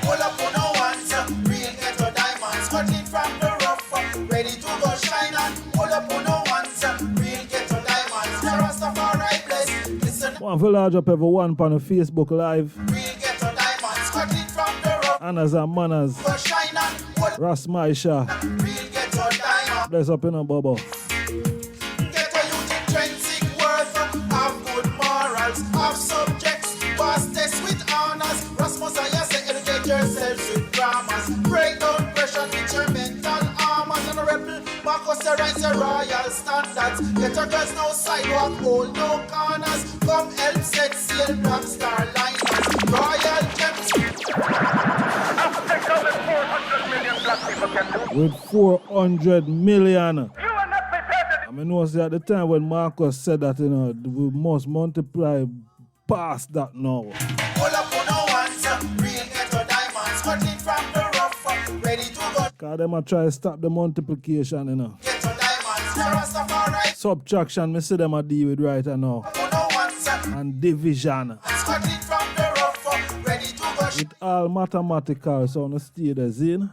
Pull up on no ones, real ghetto diamonds, cutting from the rough, ready to go shine on. Pull up on no ones, real ghetto diamonds, RASTAFARI bless. Listen, One for large up everyone on the Facebook Live. real ghetto diamonds, cutting from the rough, Anners and manners. go shine on. Pull Ras Mozziah. real ghetto diamonds. Bless up in a bubble. Ghetto youth intrinsic worth, have good morals, have subjects, pass tests with honors. Ras Mozziah say educate yourselves with grammars. Break down pressure with your mental armors. And a rebel, Marcus the rise your royal standards. Ghetto girls no sidewalk, hold no corners. Come help set sail black star liners. Royal gems. Africa with 400 million black people can do it. With 400 million. You are not prepared to I mean, know at the time when Marcus said that, you know, we must multiply past that now. Pull up on no ones, real ghetto diamonds, cutting from the rough, ready to go. Because them are trying to stop the multiplication, you know. Ghetto diamonds, RASTAFARI. Subtraction, me see them a deal with right now. On no ones, And division. cutting from the rough, ready to go. It all mathematical, so on the stay there, Zine.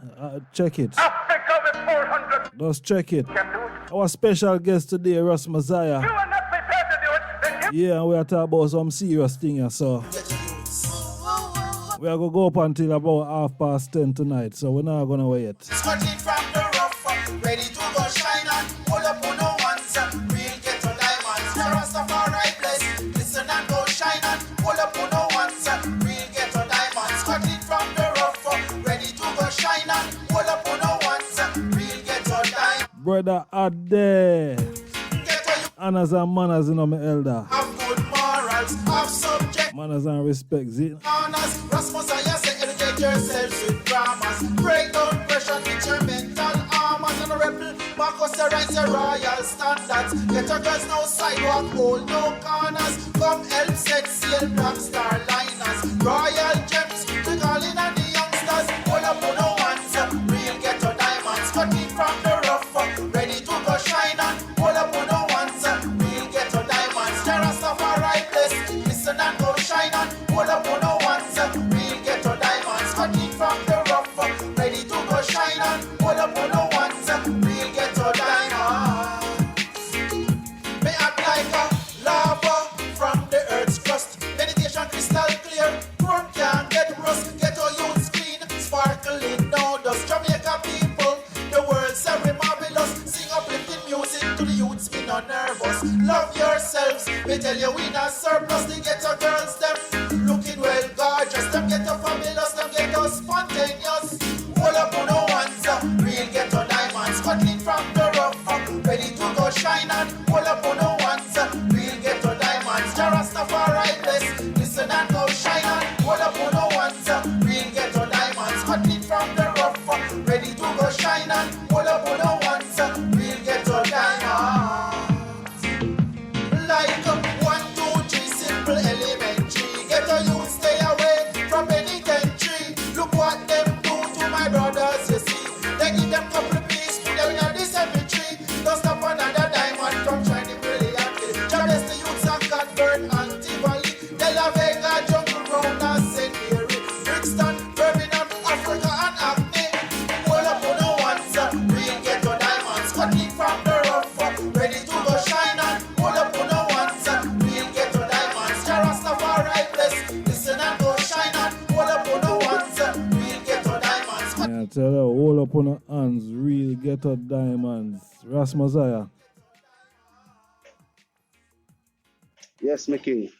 Check it. Africa with 400 Just check it. can do it. Our special guest today, Ras Mozziah. You are not prepared to do it, then you Yeah, and we are talking about some serious thing here, so we are going to go up until about 10:30 tonight, so we're not going to wait. Scotty from the rough, ready to go shine and pull up on no ones. Real ghetto diamonds, the Rastafari bless. Listen and go shine and pull up on no ones. Real ghetto diamonds, Scotty from the rough, ready to go shine and pull up on no ones. Real ghetto diamonds. Brother Ade, Ghetto you honors and manners, you know, my elder. have good morals, have subject. Manners and respect, see? Honors, Ras Mozziah say educate yourselves with dramas. Break down pressure with your mental armors. And rebel, Marcus the rise your royal standards. Get your girls no sidewalk, hold no corners. Come help set sail black star liners. Royal gems, we calling on the youngsters. Hold up on no ones, real ghetto diamonds. Cutting from the rough, ready to go shine on. Hold up on no ones, real ghetto diamonds. The Rastafari bless, listen and go shine on. Hold up on no ones, real ghetto diamonds. Cutting from the rough, ready to go shine on. Hold up on no ones, real ghetto diamonds. May act like a lava from the earth's crust. Meditation crystal clear, chrome can't get rust. Ghetto youths clean, sparkling no dust. Jamaica people, the world's very marvelous. Sing uplifting music to the youths, be not nervous. Love yourselves, we tell you we not surplus. The ghetto girls, them looking well gorgeous. Them ghetto fabulous, them ghetto spontaneous. Hold up on no ones, real ghetto diamonds. Cutting from the rough, ready to go shine on. Hold up on no ones, real ghetto diamonds. The Rastafari bless, listen and go shine on. Hold up on no ones, real ghetto diamonds. Cutting from the rough, ready to go shine on. Hold up on no ones, real ghetto diamonds. Like 1, 2, 3, simple elementary. Ghetto youth stay away from penitentiary. Look what them do to my brothers, you see. They give them couple piece, put them in the cemetery. Don't stop another diamond from shining brilliantly. Just bless the youths of Convert, Anti-Valley, De La Vega, Jungle Round, and St. Mary, Brixton, Birmingham, Africa, and Acne. Hold up on no ones, real ghetto diamonds. Cutting from the rough, ready to go shine on. Hold up on no ones, real ghetto diamonds. The Rastafari bless, listen and go shine on. Hold up on no ones, real ghetto diamonds. Yeah, I tell you, hold up on the hands, real ghetto diamonds. Ras Mozziah. Yes, my king.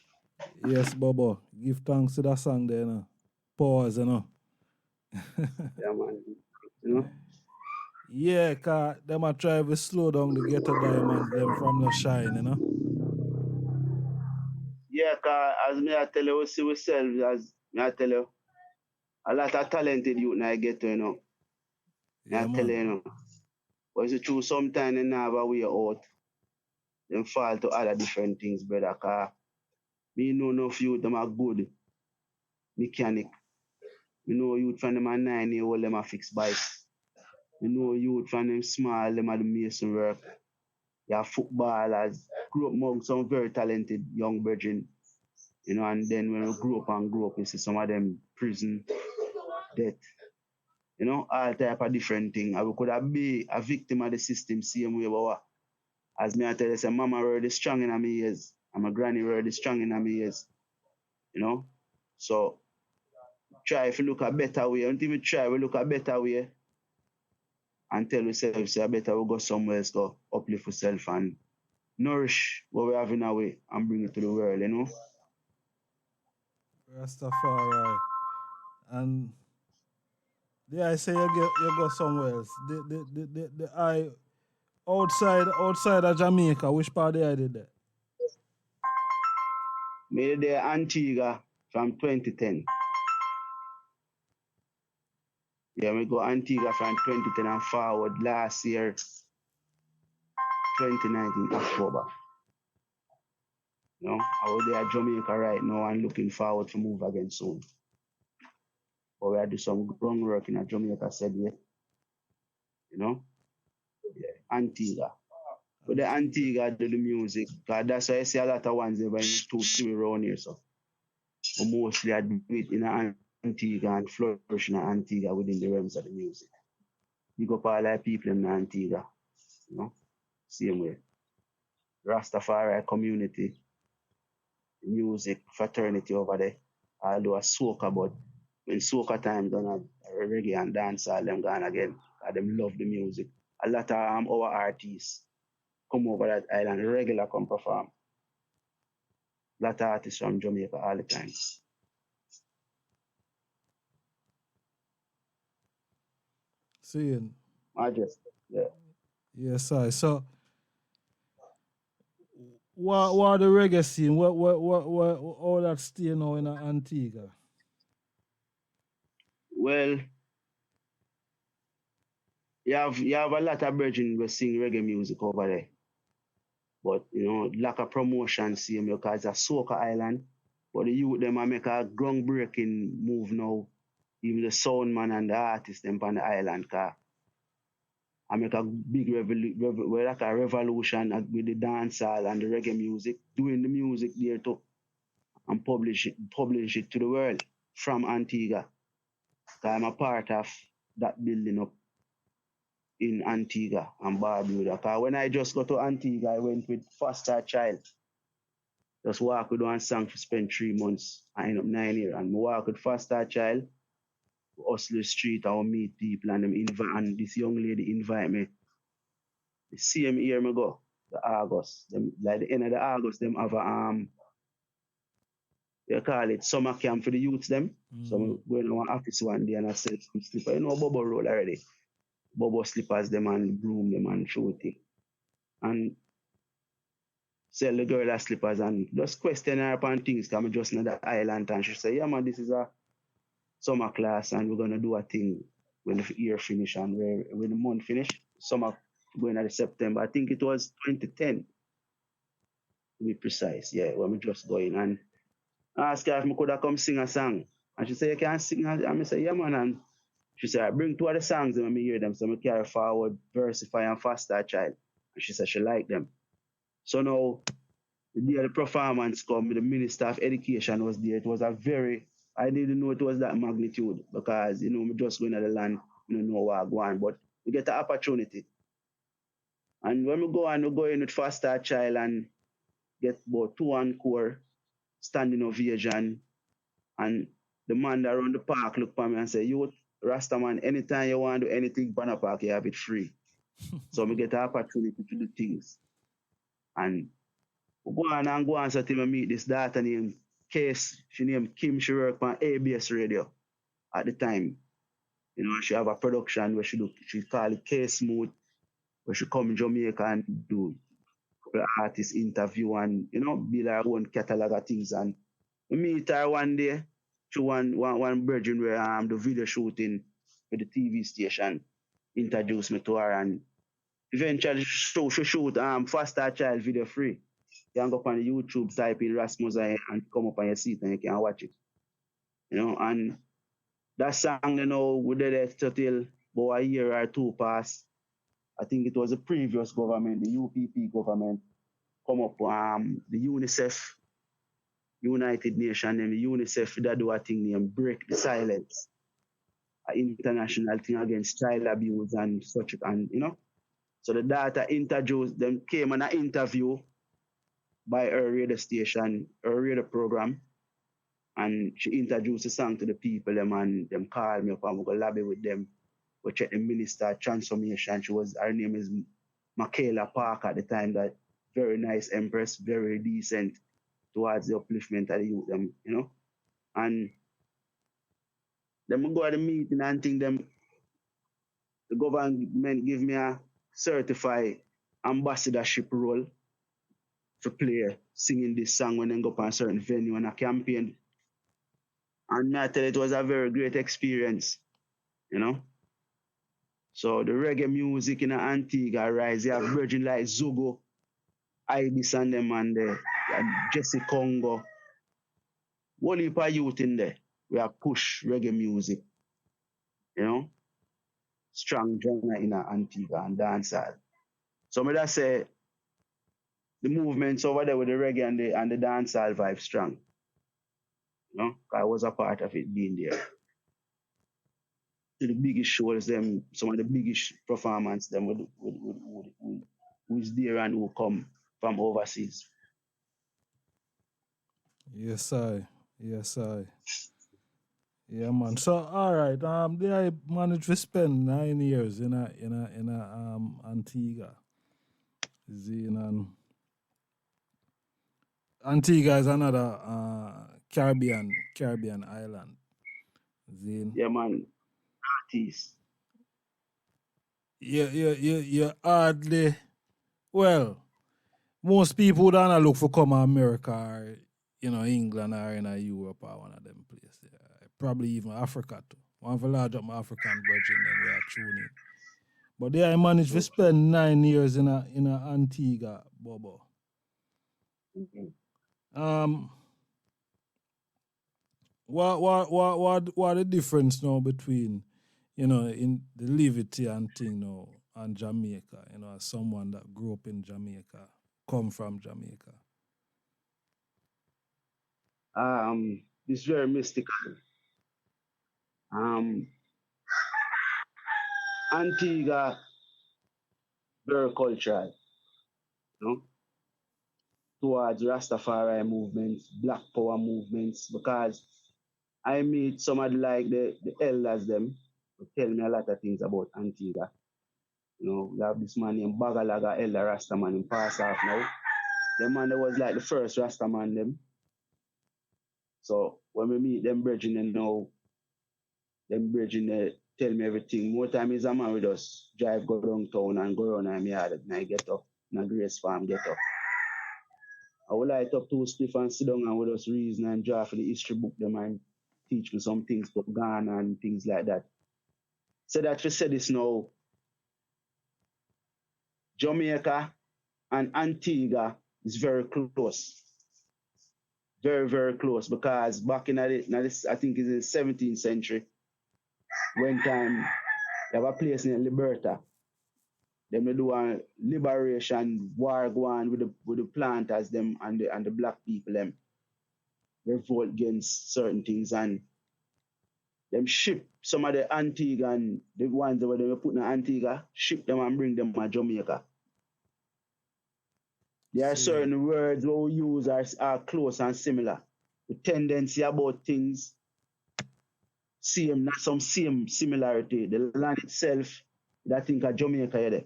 Yes, Bobo. Give thanks to that song there, you know. Pause, you know. Yeah, man. You know? Yeah, cause them a try to slow down the ghetto diamonds them from the shine, you know. Yeah, cause as me I tell you, we see ourselves as me I tell you, a lot of talented youth now get to, you know. Yeah, I tell you, man. you know. But it's true, sometimes they never have a way out. Them fall to other different things, brother. Cause me know enough youth, them are good mechanic. Me know youth from them are 9 years old, them are fix bikes. Me know youth from them small, them are the mason work. They are footballers. Grew up among some very talented young brethren. You know, and then when we grow up, you see some of them prison, death. You know, all type of different things. And we could have be a victim of the system same way, but what? As me I tell you, say, mama already strong in my ears, and my granny already strong in my ears. You know? So try if you look a better way. Until we try, we look a better way and tell ourselves, say, better we go somewhere else to uplift ourselves and nourish what we have in our way and bring it to the world, you know? Rastafari. And yeah, I say you go somewhere else. The eye outside of Jamaica, which part the I did that? Me there Antigua from 2010. Yeah, we go Antigua from 2010 and forward last year, 2019 October. You know, I was there at Jamaica right now and looking forward to move again soon. But we had do some groundwork in Jamaica said yeah. You know? Yeah, Antigua. But the Antigua do the music. Cause that's why I see a lot of ones there when you two see around here. So but mostly I do it in Antigua and flourish in Antigua within the realms of the music. You go for all the people in Antigua. You know? same way. Rastafari community, music, fraternity over there. I'll do a soca, but when soca time done a reggae and dancehall, them gone again. Them love the music. A lot of our artists come over that island, regular come perform. A lot of artists from Jamaica all the time. Seeing. I just, yeah. Yes, I. So, what the reggae scene? What, all that stay now in Antigua? Well, you have a lot of brethren who sing reggae music over there. But, lack of promotion, same because it's a soca island. But the youth, them, make a groundbreaking move now. Even the sound man and the artists, them, on the island, car. I make a big revolution with the dancehall and the reggae music, doing the music there too, and publish it to the world from Antigua. I'm a part of that building up in Antigua and Barbuda. Because when I just got to Antigua, I went with Foster Child. Just walk with one song for spend 3 months. I end up 9 years. And I walk with Foster Child, hustle the street, I meet people, and this young lady invite me. The same year me go, the August. Like the end of the August, them have a they call it summer camp for the youths them. So I'm going to one office one day and I said some slipper. Bubble roll already. Bubble slippers them and broom them and shooting. And sell the girl her slippers and just question her upon things because I'm just in the island and she say, yeah man, this is a summer class and we're gonna do a thing when the year finish and when the month finish. Summer going at September. I think it was 2010 to be precise, yeah, when we just going and I asked her if I could have come sing a song. And she said, you can sing. And I say, yeah, man. And she said, I bring 2 of the songs and I hear them. So I carry forward, versify and Faster Child. And she said she liked them. So now, the day the performance come, the Minister of Education was there. It was I didn't know it was that magnitude because, we just going to the land, know where I'm going. But we get the opportunity. And when we go in with Faster Child and get about 2 encore, standing ovation, and the man that around the park look for me and say, you Rasta man, anytime you want to do anything Banner Park, you have it free. So we get the opportunity to do things. And we go on so till I meet this daughter named Case. She named Kim, she worked on ABS radio at the time. She have a production where she call it Case Smooth, where she come in Jamaica and do artist interview and build her own catalog of things. And we meet her one day to one virgin where the video shooting with the TV station introduced me to her and eventually she shoot Faster Child video free. You can go up on the YouTube, type in Ras Mozziah and come up on your seat and you can watch it. And that song, we did it till about a year or 2 past. I think it was the previous government, the UPP government, come up, the UNICEF, United Nations, and the UNICEF that do a thing named Break the Silence, an international thing against child abuse and such, and So the data introduced them, came on an interview by her radio station, her radio program, and she introduced the song to the people, and them called me up and we go lobby with them. We check the Minister of Transformation. Her name is Michaela Park at the time, that very nice empress, very decent towards the upliftment of the youth, And then we go to the meeting and think the government give me a certified ambassadorship role to play singing this song when they go up on a certain venue and a campaign. And I tell you, it was a very great experience, So the reggae music in Antigua rise. You have virgin like Zogo, Ibis and them and Jesse Congo. One heap of youth in there. We have push reggae music, strong genre in Antigua and dancehall. So I just say the movements over there with the reggae and the dancehall vibe strong. I was a part of it being there. The biggest shows, some of the biggest performance, we who is there and who come from overseas. Yes, I. Yeah, man. So, all right. They managed to spend 9 years in a Antigua. Antigua is another Caribbean island. Yeah, man. Artists. You hardly, well, most people would not look for come to America or, England or in Europe or one of them places. Probably even Africa too. One of the large up my African brethren then we are tuning. But I managed to spend 9 years in a Antigua, Bobo. What the difference now between, in the liberty and thing now and Jamaica, as someone that grew up in Jamaica, come from Jamaica? It's very mystical. Antigua, very cultural, towards Rastafari movements, Black Power movements, because I meet somebody like the elders them who tell me a lot of things about Antigua. We have this man named Bagalaga, Elder Rastaman, in pass off now. The man that was like the first Rastaman them. So when we meet them brethren now, them brethren tell me everything. More time is a man with us drive go downtown and go around and yard and I get up, and Grace Farm get up. I will light up 2 spliff and sit down and with us reason and draw for the history book them and teach me some things to Ghana and things like that. So that we say this now, Jamaica and Antigua is very close. Very, very close, because back in this, I think it's the 17th century, when time you have a place in Liberta. Them they do a liberation war going with the planters them and the black people them revolt against certain things, and them ship some of the Antigua and the ones that they were put in Antigua, ship them and bring them to Jamaica. There are certain words that we use are close and similar. The tendency about things, same, not some same similarity. The land itself, I think of Jamaica here.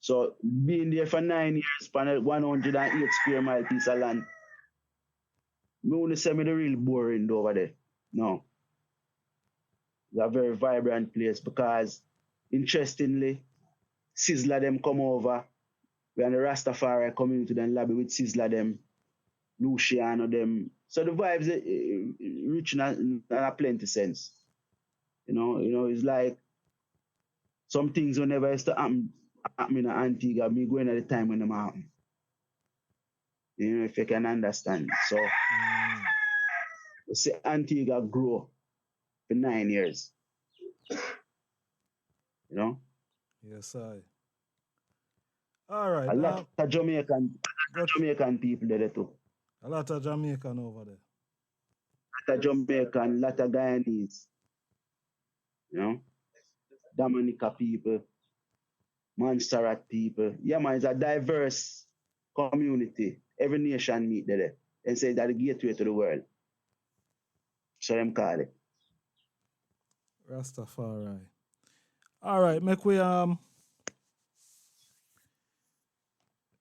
So being there for 9 years, for a 108 square mile piece of land, me only say me the real boring over there. No. It's a very vibrant place because, interestingly, Sizzler them come over. We and the Rastafari community then lobby with Sizzler them, Luciano them. So the vibes rich in a plenty sense. It's like some things will never used to happen in Antigua, me going at the time when them happen. If you can understand. So we see Antigua grow for 9 years. Yes, I. All right. A lot of Jamaican people there too. A lot of Jamaican over there. A lot of Jamaican, a lot of Guyanese. Dominica people, Montserrat people. Yeah, man, it's a diverse community. Every nation meet there. And say that the gateway to the world. So them call it. Rastafari. All right, make we go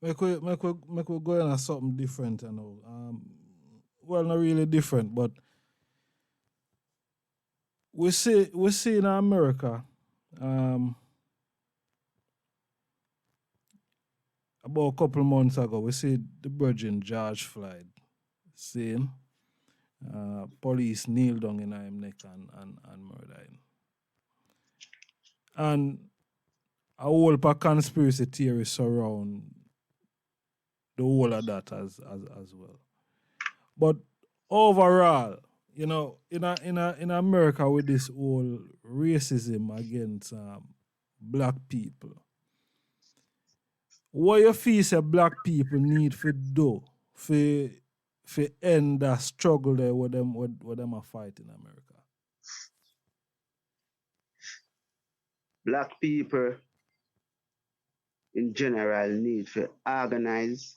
into something different, well, not really different, but we see in America, about a couple months ago, we see the Virgin George Floyd saying police kneel down in him neck and murder him. And a whole conspiracy theory surround the whole of that as well. But overall, in America with this whole racism against black people, what you feel say black people need to do for end that struggle there with them are fighting in America? Black people in general need to organize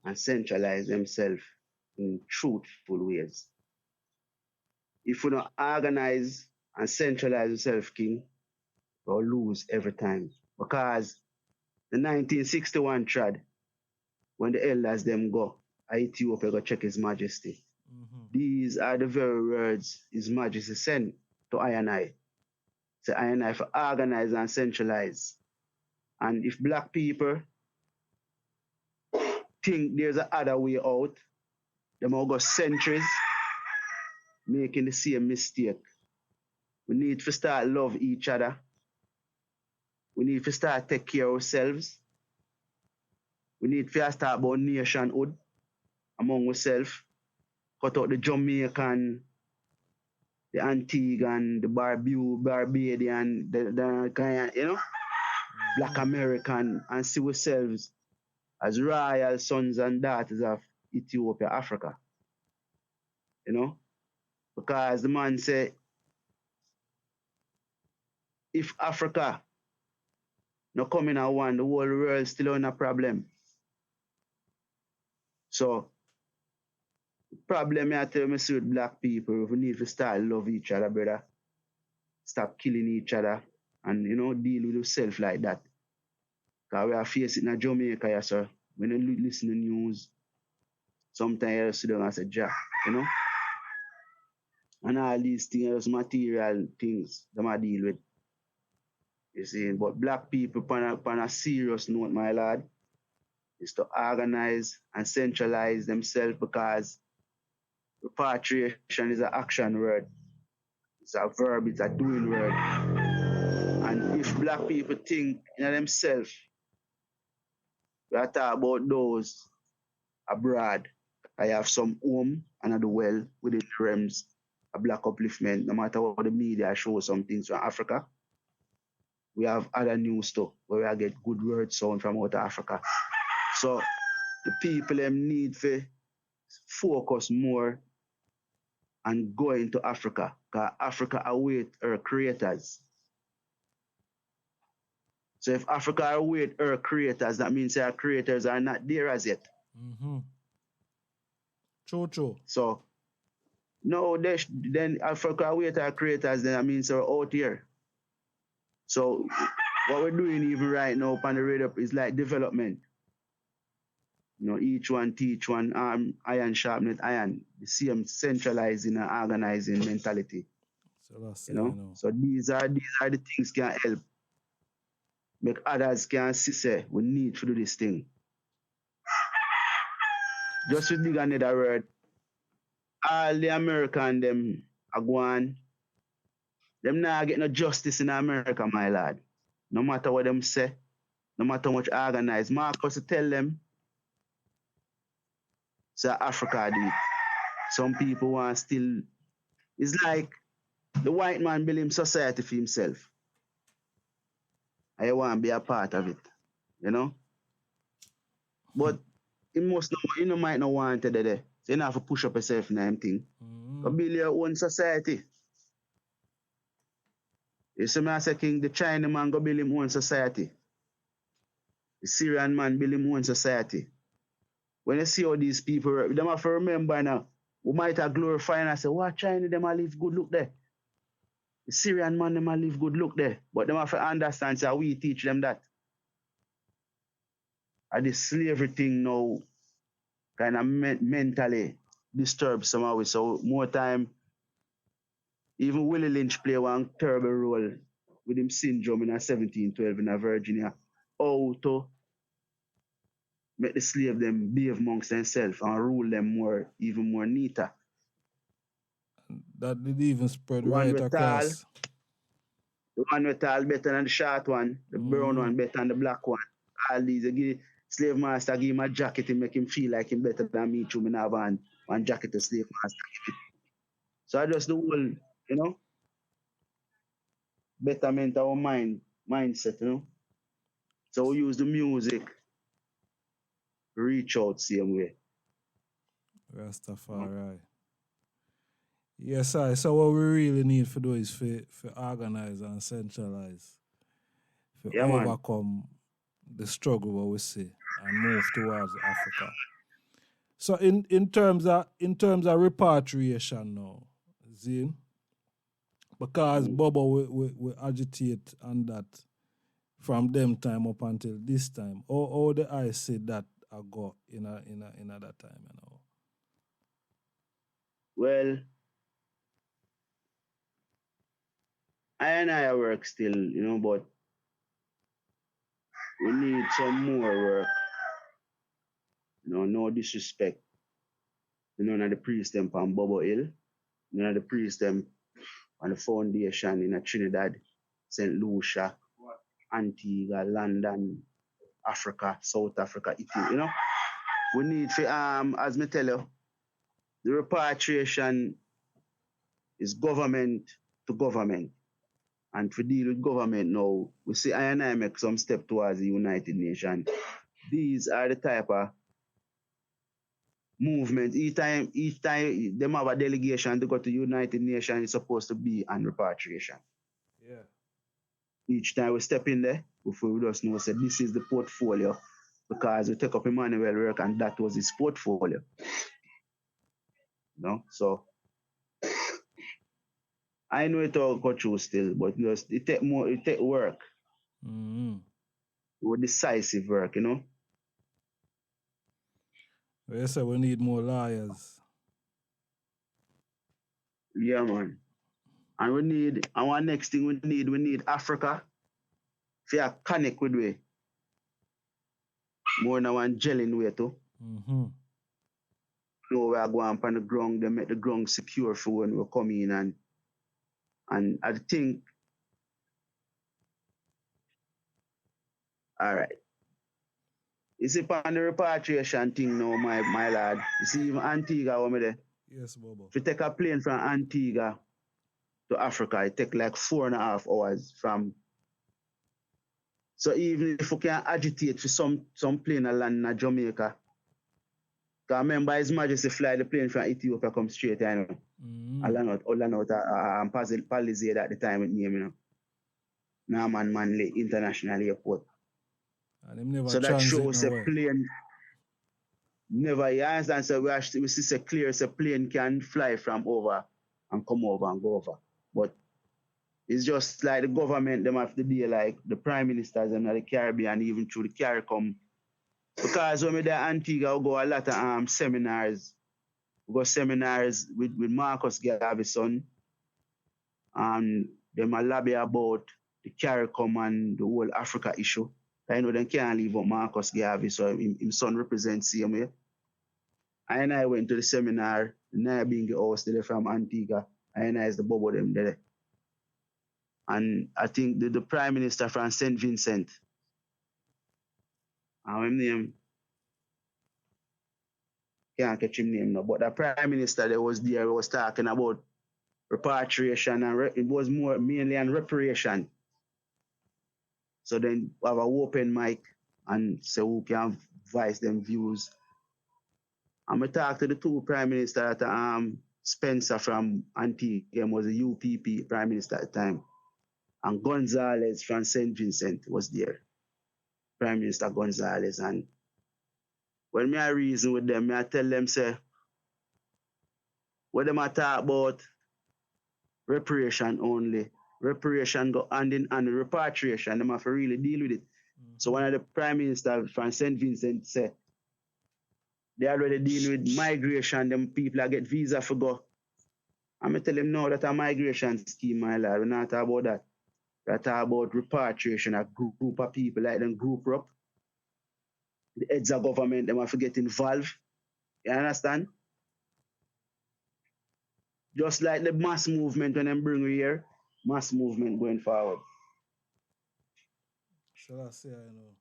and centralize themselves in truthful ways. If we don't organize and centralize ourselves, King, we'll lose every time. Because the 1961 trad, when the elders them go, Ethiopia go check His Majesty. These are the very words His Majesty sent to I and I. Say I and I for organize and centralize. And if black people think there's a other way out, they will go centuries making the same mistake. We need to start love each other. We need to start take care of ourselves. We need to start about nationhood among ourselves. Cut out the Jamaican, the Antiguan, the Barbadian, the Black American, and see ourselves as royal sons and daughters of Ethiopia, Africa. Because the man say, if Africa no come in at one, the whole world still in a problem. So, the problem I tell me with black people, we need to start love each other, brother. Stop killing each other and, deal with yourself like that. Because we are facing in Jamaica, yes, sir. When you listen to news, sometimes you sit down and say, Jack, And all these things, material things, them I deal with. You see, but black people, on a serious note, my lad, is to organize and centralize themselves because repatriation is an action word. It's a verb, it's a doing word. And if black people think in themselves, we are talking about those abroad. I have some home and I do well within the realms of black upliftment, no matter what the media shows some things from Africa. We have other news stuff where we get good word sound from out of Africa. So the people them need to focus more and go into Africa, because Africa await our creators. So if Africa await our creators, that means our creators are not there as yet. True. So no, then Africa await our creators, then that means we're out here. So what we're doing even right now on the radio is like development. Each one teach one, iron sharpened iron. The same centralizing and organizing mentality. So these are the things can help. Make others can see say we need to do this thing. Just with dig another word, all the American them are going, them not get no justice in America, my lad. No matter what them say, no matter how much organized. Marcus tell them, so Africa did. Some people want still, it's like the white man build him society for himself. I want to be a part of it, But he must know, you might not want to do that. So you have to push up yourself in that thing. Go build your own society. You see me say, King, the China man go build him own society. The Syrian man build him own society. When you see all these people, them have to remember now, we might have glorified and say, what China, them a live good, look there. The Syrian man, them a live good, look there. But them have to understand, so we teach them that. And the slavery thing now kind of mentally disturbs somehow. So more time, even Willie Lynch play one terrible role with him syndrome in 1712 in Virginia. How to make the slave them behave amongst themselves and rule them even more neater. That did even spread right across. The one with all better than the short one, the brown one better than the black one. All these, they give slave master give him a jacket and make him feel like him better than me too. Me have one jacket to slave master give it. So I just the whole, betterment of our mindset, So we use the music to reach out same way. Rastafari. Yes, I. So what we really need to do is for organize and centralize. To overcome the struggle what we see and move towards Africa. So in terms of repatriation now, Zine, because Bobo we agitate on that from them time up until this time. How the I say that I go in that time, you know. Well, I work still, you know, but we need some more work. You know, no disrespect. You know, the priest them from Bobo Hill, you know, the priest them on the foundation in Trinidad, St. Lucia, Antigua, London, Africa, South Africa, Italy, you know. We need for as me tell you, the repatriation is government to government. And to deal with government now, we see I and I make some step towards the United Nations. These are the type of movements. Each time them have a delegation to go to United Nations, it's supposed to be on repatriation. Yeah. Each time we step in there, before we just know, say this is the portfolio, because we take up Emmanuel work and that was his portfolio. You know, so I know it all go through still, but just it take work. Mm-hmm. With decisive work, you know. Well, you say we need more lawyers. Yeah, man. And we need, our next thing we need Africa to connect with we. More than one gelling way too. Mm-hmm. So we are going on the ground, they make the ground secure for when we come in and I think, all right. You see, on the repatriation thing now, my lad, you see, even Antigua over there. Yes, Bobo. If you take a plane from Antigua to Africa, it take like 4.5 hours from. So even if you can agitate for some plane to land in Jamaica, because remember His Majesty fly the plane from Ethiopia come straight, I know. All out Palisade at the time with name, you know. Norman Manley International Airport. And him never so that shows a nowhere. plane never, you understand? So we see clear, so plane can fly from over and come over and go over. But it's just like the government, them have to be like the prime ministers and the Caribbean, even through the CARICOM. Because when we there Antigua, we go a lot of seminars. We go seminars with Marcus Garvison. And them a lobby about the CARICOM and the whole Africa issue. I know they can't leave out Marcus Garvey, so his son represents same way. And I went to the seminar, and I being the host there from Antigua, and I is the Bobo them there. And I think the Prime Minister from St. Vincent, his name, can't catch his name now, but the Prime Minister that was there was talking about repatriation, and it was more mainly on reparation. So then we have an open mic and say who can voice them views. And we talked to the two Prime Ministers at Spencer from Antigua was the UPP Prime Minister at the time. And Gonzalez from St. Vincent was there. Prime Minister Gonzalez. And when I reason with them, I tell them, say, what them I talk about reparation only. Reparation go hand in hand with repatriation. Them have to really deal with it. Mm-hmm. So one of the Prime Minister from St. Vincent said, they already deal with migration, them people that get visa for go. I'm going to tell them now that a migration scheme, my lad. We're not talking about that. We're talking about repatriation, a group of people like them group up. The heads of government, them have to get involved. You understand? Just like the mass movement when them bring here, mass movement going forward. Shall I say I know?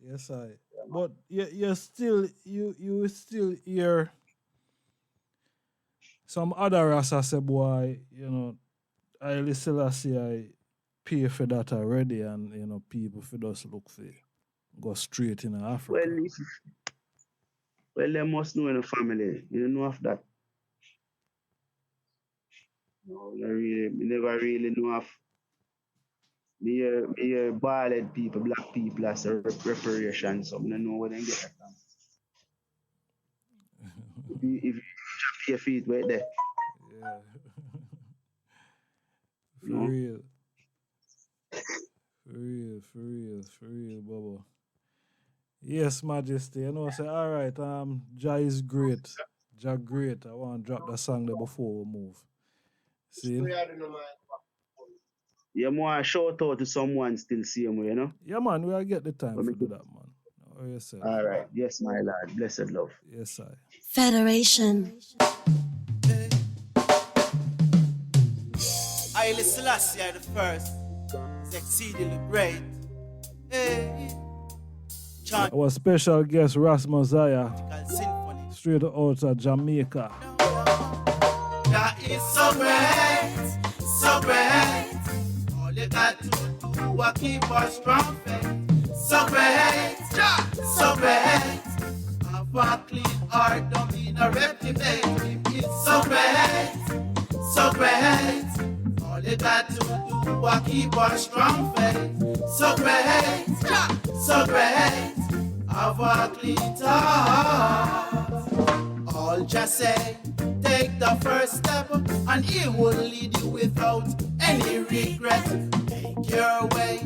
Yes, I. But you still hear some other Rasta say, boy, you know, I Selassie I pay for that already, and you know, people for just look for go straight in Africa. Well, they must know in the family. You don't know of that. No, we never really know of Me hear bald people, black people as a reparation, so I don't know where they get that from. If you tap your feet right there, Yeah. For you know. real. For real, Bobo. Yes, Majesty. You know, say, all right, Jah is great. Jah great. I want to drop the song there before we move. See? You want to shout out to someone still same way, you know? Yeah, man, we'll get the time to do that, man. Or yourself. All right. Yes, my lord. Blessed love. Yes, I. Federation. Haile Selassie the first is exceedingly great. Hey. Chant Our special guest, Ras Mozziah, symphony. straight out of Jamaica. That is so great, so great. All you got to do is keep our strong faith. So great, so great. Have a clean heart, don't mean a reprobate. It's so great, so great. All you got to do is keep our strong faith. So great, so great. Have a clean heart. All just say, take the first step, and He will lead you without any regret. Take your way,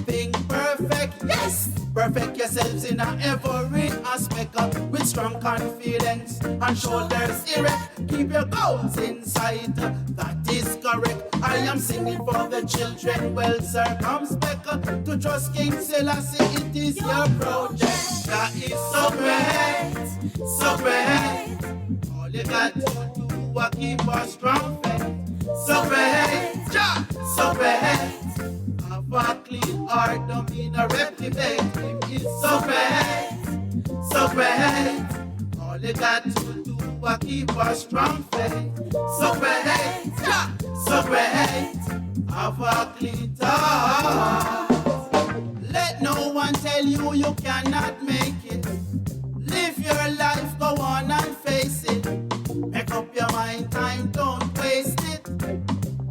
think perfect, yes. Perfect yourselves in every aspect with strong confidence and shoulders erect. Keep your goals in sight, that is correct. I am singing for the children, well circumspect. To trust King Selassie, it is your project. That is so great, so great. All you got to do is keep a strong faith. So great, so great. Have a clean heart, don't mean a reprobate. It's so great, so great. All you got to do is keep a strong faith. So great, so great. Have a clean heart. Let no one tell you you cannot make it. Live your life, go on and face it. Make up your mind, time, don't waste it.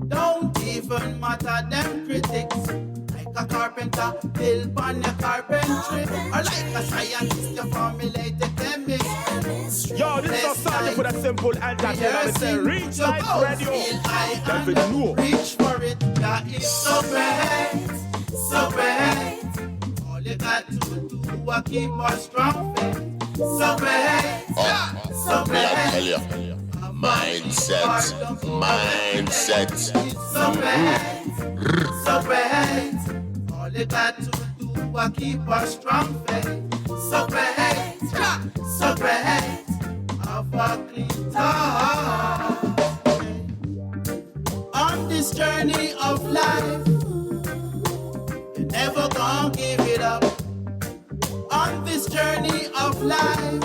Don't even matter them critics. Like a carpenter, build on your carpentry. Or like a scientist, you formulate the chemistry. Yo, this is a for the simple answer. I say Reech Live Radio. Reach for it, that is so great, so great. All you got to do is keep a strong faith. So great, so great. Mindset. So great, so great. All you got to do is keep a strong faith. So great, so great. Have a clean heart. On this journey of life, you're never gonna give it up. On this journey of life,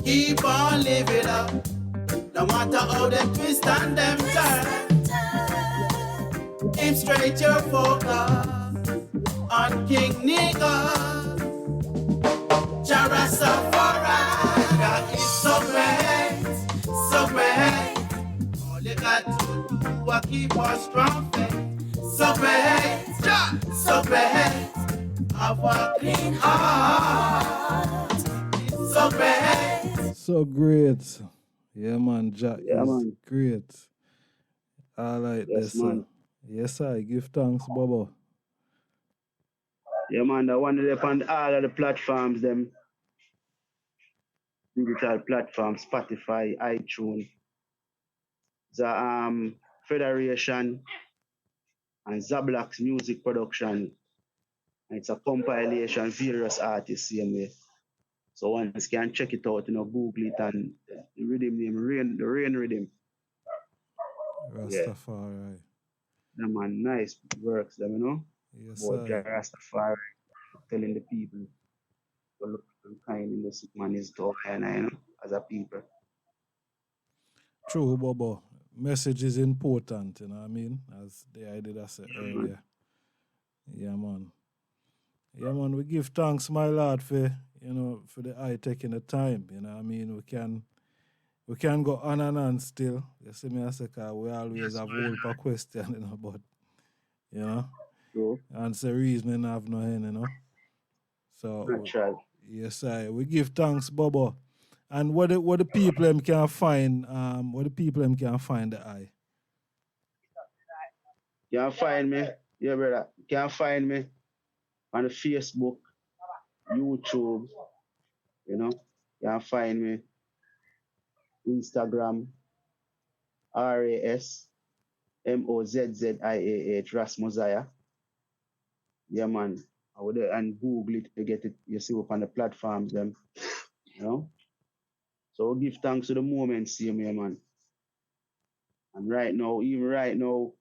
keep on living up. No matter how they twist and them turn, keep straight your focus on King Nigga. RASTAFARI, that is so great, so great. All you got to do is keep a strong faith. So great, so great. Have a clean heart. It's so great. So great. Yeah, man. Jah Yeah, is man. great. I like Yes, this. man. Yes, I give thanks, Bobo. Yeah, man. The one that on all of the platforms, them digital platforms, Spotify, iTunes, the Federation, and Zablack's music production. And it's a compilation, various artists, same way. So one can check it out, Google it, and the rhythm name, the rain rhythm. Rastafari. Yeah, man, nice works, them, Yes, about sir. Rastafari, telling the people to look and kind in the sick man is to and as a people. True, Bobo. Message is important, you know what I mean? As the idea I said earlier. Yeah, man. Yeah, man, we give thanks, my lord, for for the eye taking the time. You know what I mean? We can go on and on still. You see me, I say, 'cause we always have whole per question, but you know. True. And the reason have no hand, you know. So Natural. yes, we give thanks, Bobo. And what the people them can find, what the people them can find the eye. You can find me, yeah, brother. You can find me on the Facebook, YouTube, you know. You can find me Instagram, RASMOZZIAH, Ras Mozziah. Yeah, man. I would and Google it to get it. You see up on the platforms, them, you know. So we give thanks to the moment, same way, man. And right now, even right now,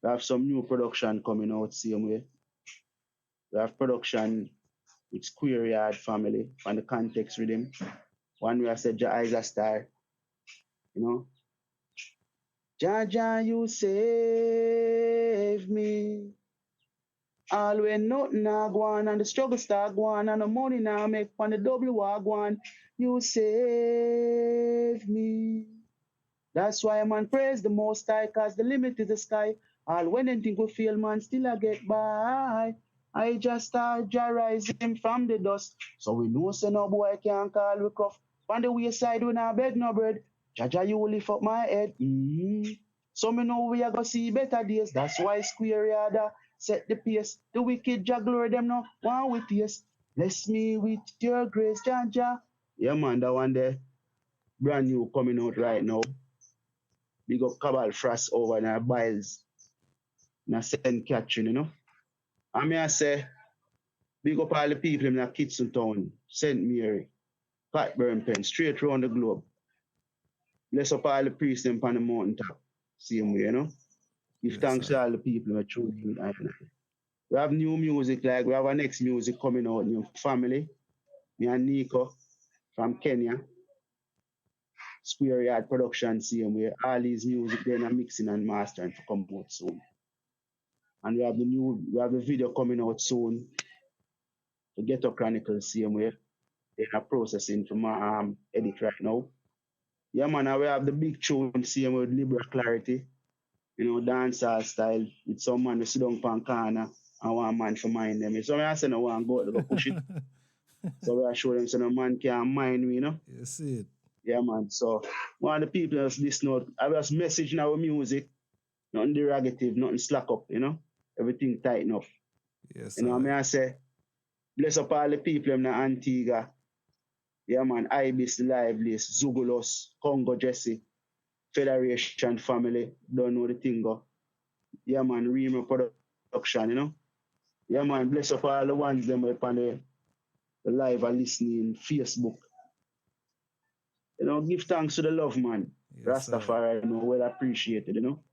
we have some new production coming out, same way. We have production with Square Yard Family on the Context Rhythm. One way I said, Jah is a star, you know. Jah Jah, you save me. All when nothing now go on and the struggle start go on and the money now make on the double war go on, you save me. That's why man praise the Most High, cause the limit is the sky. All when anything go fail, man, still I get by. I just start Jah rise him from the dust. So we know say no boy can't call we cuff. On the wayside we not beg no bread. Jah Jah, you lift up my head. So me know we are gonna see better days. That's why Square Yard set the pace. The wicked juggler them no one with yes. Bless me with your grace, Jah Jah. Yeah man, that one there brand new coming out right now. Big up Cabal Frost over in our Biles. Na send catching, you know. And me I say, big up all the people in Kitson Town, St. Mary, Patburn Pen, straight around the globe. Bless up all the priests them on the mountain top. Same way, you know. Give thanks to all the people who are tuning in. We have new music, like we have our next music coming out, new family. Me and Nico from Kenya. Square Yard Production, same way. All these music then are mixing and mastering to come out soon. And we have the video coming out soon. The Ghetto Chronicles, same way. They are processing to my edit right now. Yeah, man, and we have the big tune, same with Libra Clarity. You know, dancehall style with some man who sit down pan corner and one man for mind them. So I say no one go to go push it. So we are show them so no man can mind me, you know. You see it. Yeah, man. So one of the people that's listening, I was messaging our music, nothing derogative, nothing slack up, you know. Everything tighten up. Yes. You know what I say? Bless up all the people in Antigua. Yeah, man. Ibis, the Liveliest, Zugulos, Congo Jesse, Federation Family. Don't know the thing go. Yeah, man. Remo Production, you know. Yeah, man. Bless up all the ones them up on the live and listening, Facebook. You know, give thanks to the love, man. Yes, Rastafari, you know, well appreciated, you know.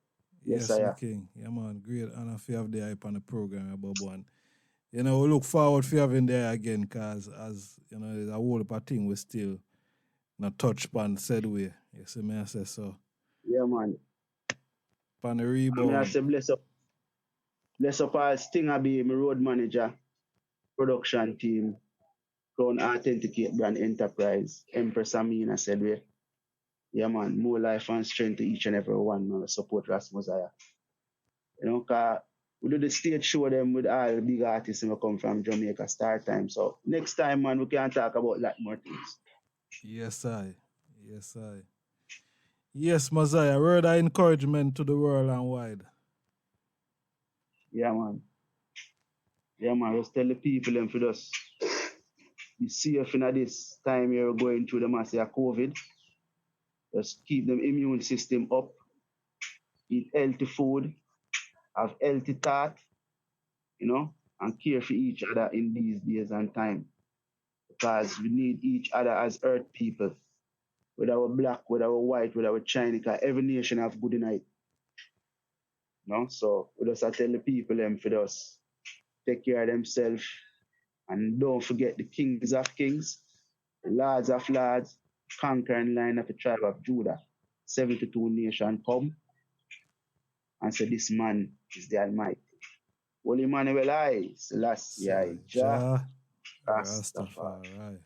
Yes, my king. Yeah, man. Great honor for you have the hype on the program, Bob One. You know, we look forward to having there again, because as you know, there's a whole heap of thing we still not touch upon said way. You see me, I say so. Yeah, man. Upon the rebound. I say bless up all Stinger be my road manager, production team, Crown Authenticate Brand Enterprise, Empress Amina said we. Yeah, man, more life and strength to each and every one, man. Support Ras Mozziah. You know, because we do the stage show them with all the big artists who come from Jamaica, Star Time. So next time, man, we can talk about a lot more things. Yes, I. Yes, Mozziah, word of encouragement to the world and wide. Yeah, man. Just tell the people them for us. Be safe in this time you're going through the massive COVID. Just keep them immune system up. Eat healthy food. Have healthy thought. You know, and care for each other in these days and time. Because we need each other as earth people. Whether we're black, whether we're white, whether we're Chinese, because every nation have good night. You know, so we just tell the people them for us. Take care of themselves. And don't forget the kings of kings, the lords of lords, conquering line of the tribe of Judah. 72 nations come and say this man is the Almighty. Holy Emmanuel I, Selassie Jah, Rastafari.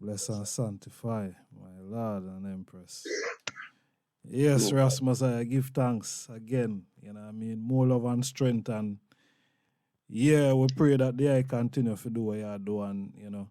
Bless and sanctify, my Lord and Empress. Yes, No. Ras Mozziah, give thanks again. You know what I mean? More love and strength. And yeah, we pray that the eye continue to do what you do. And, you know,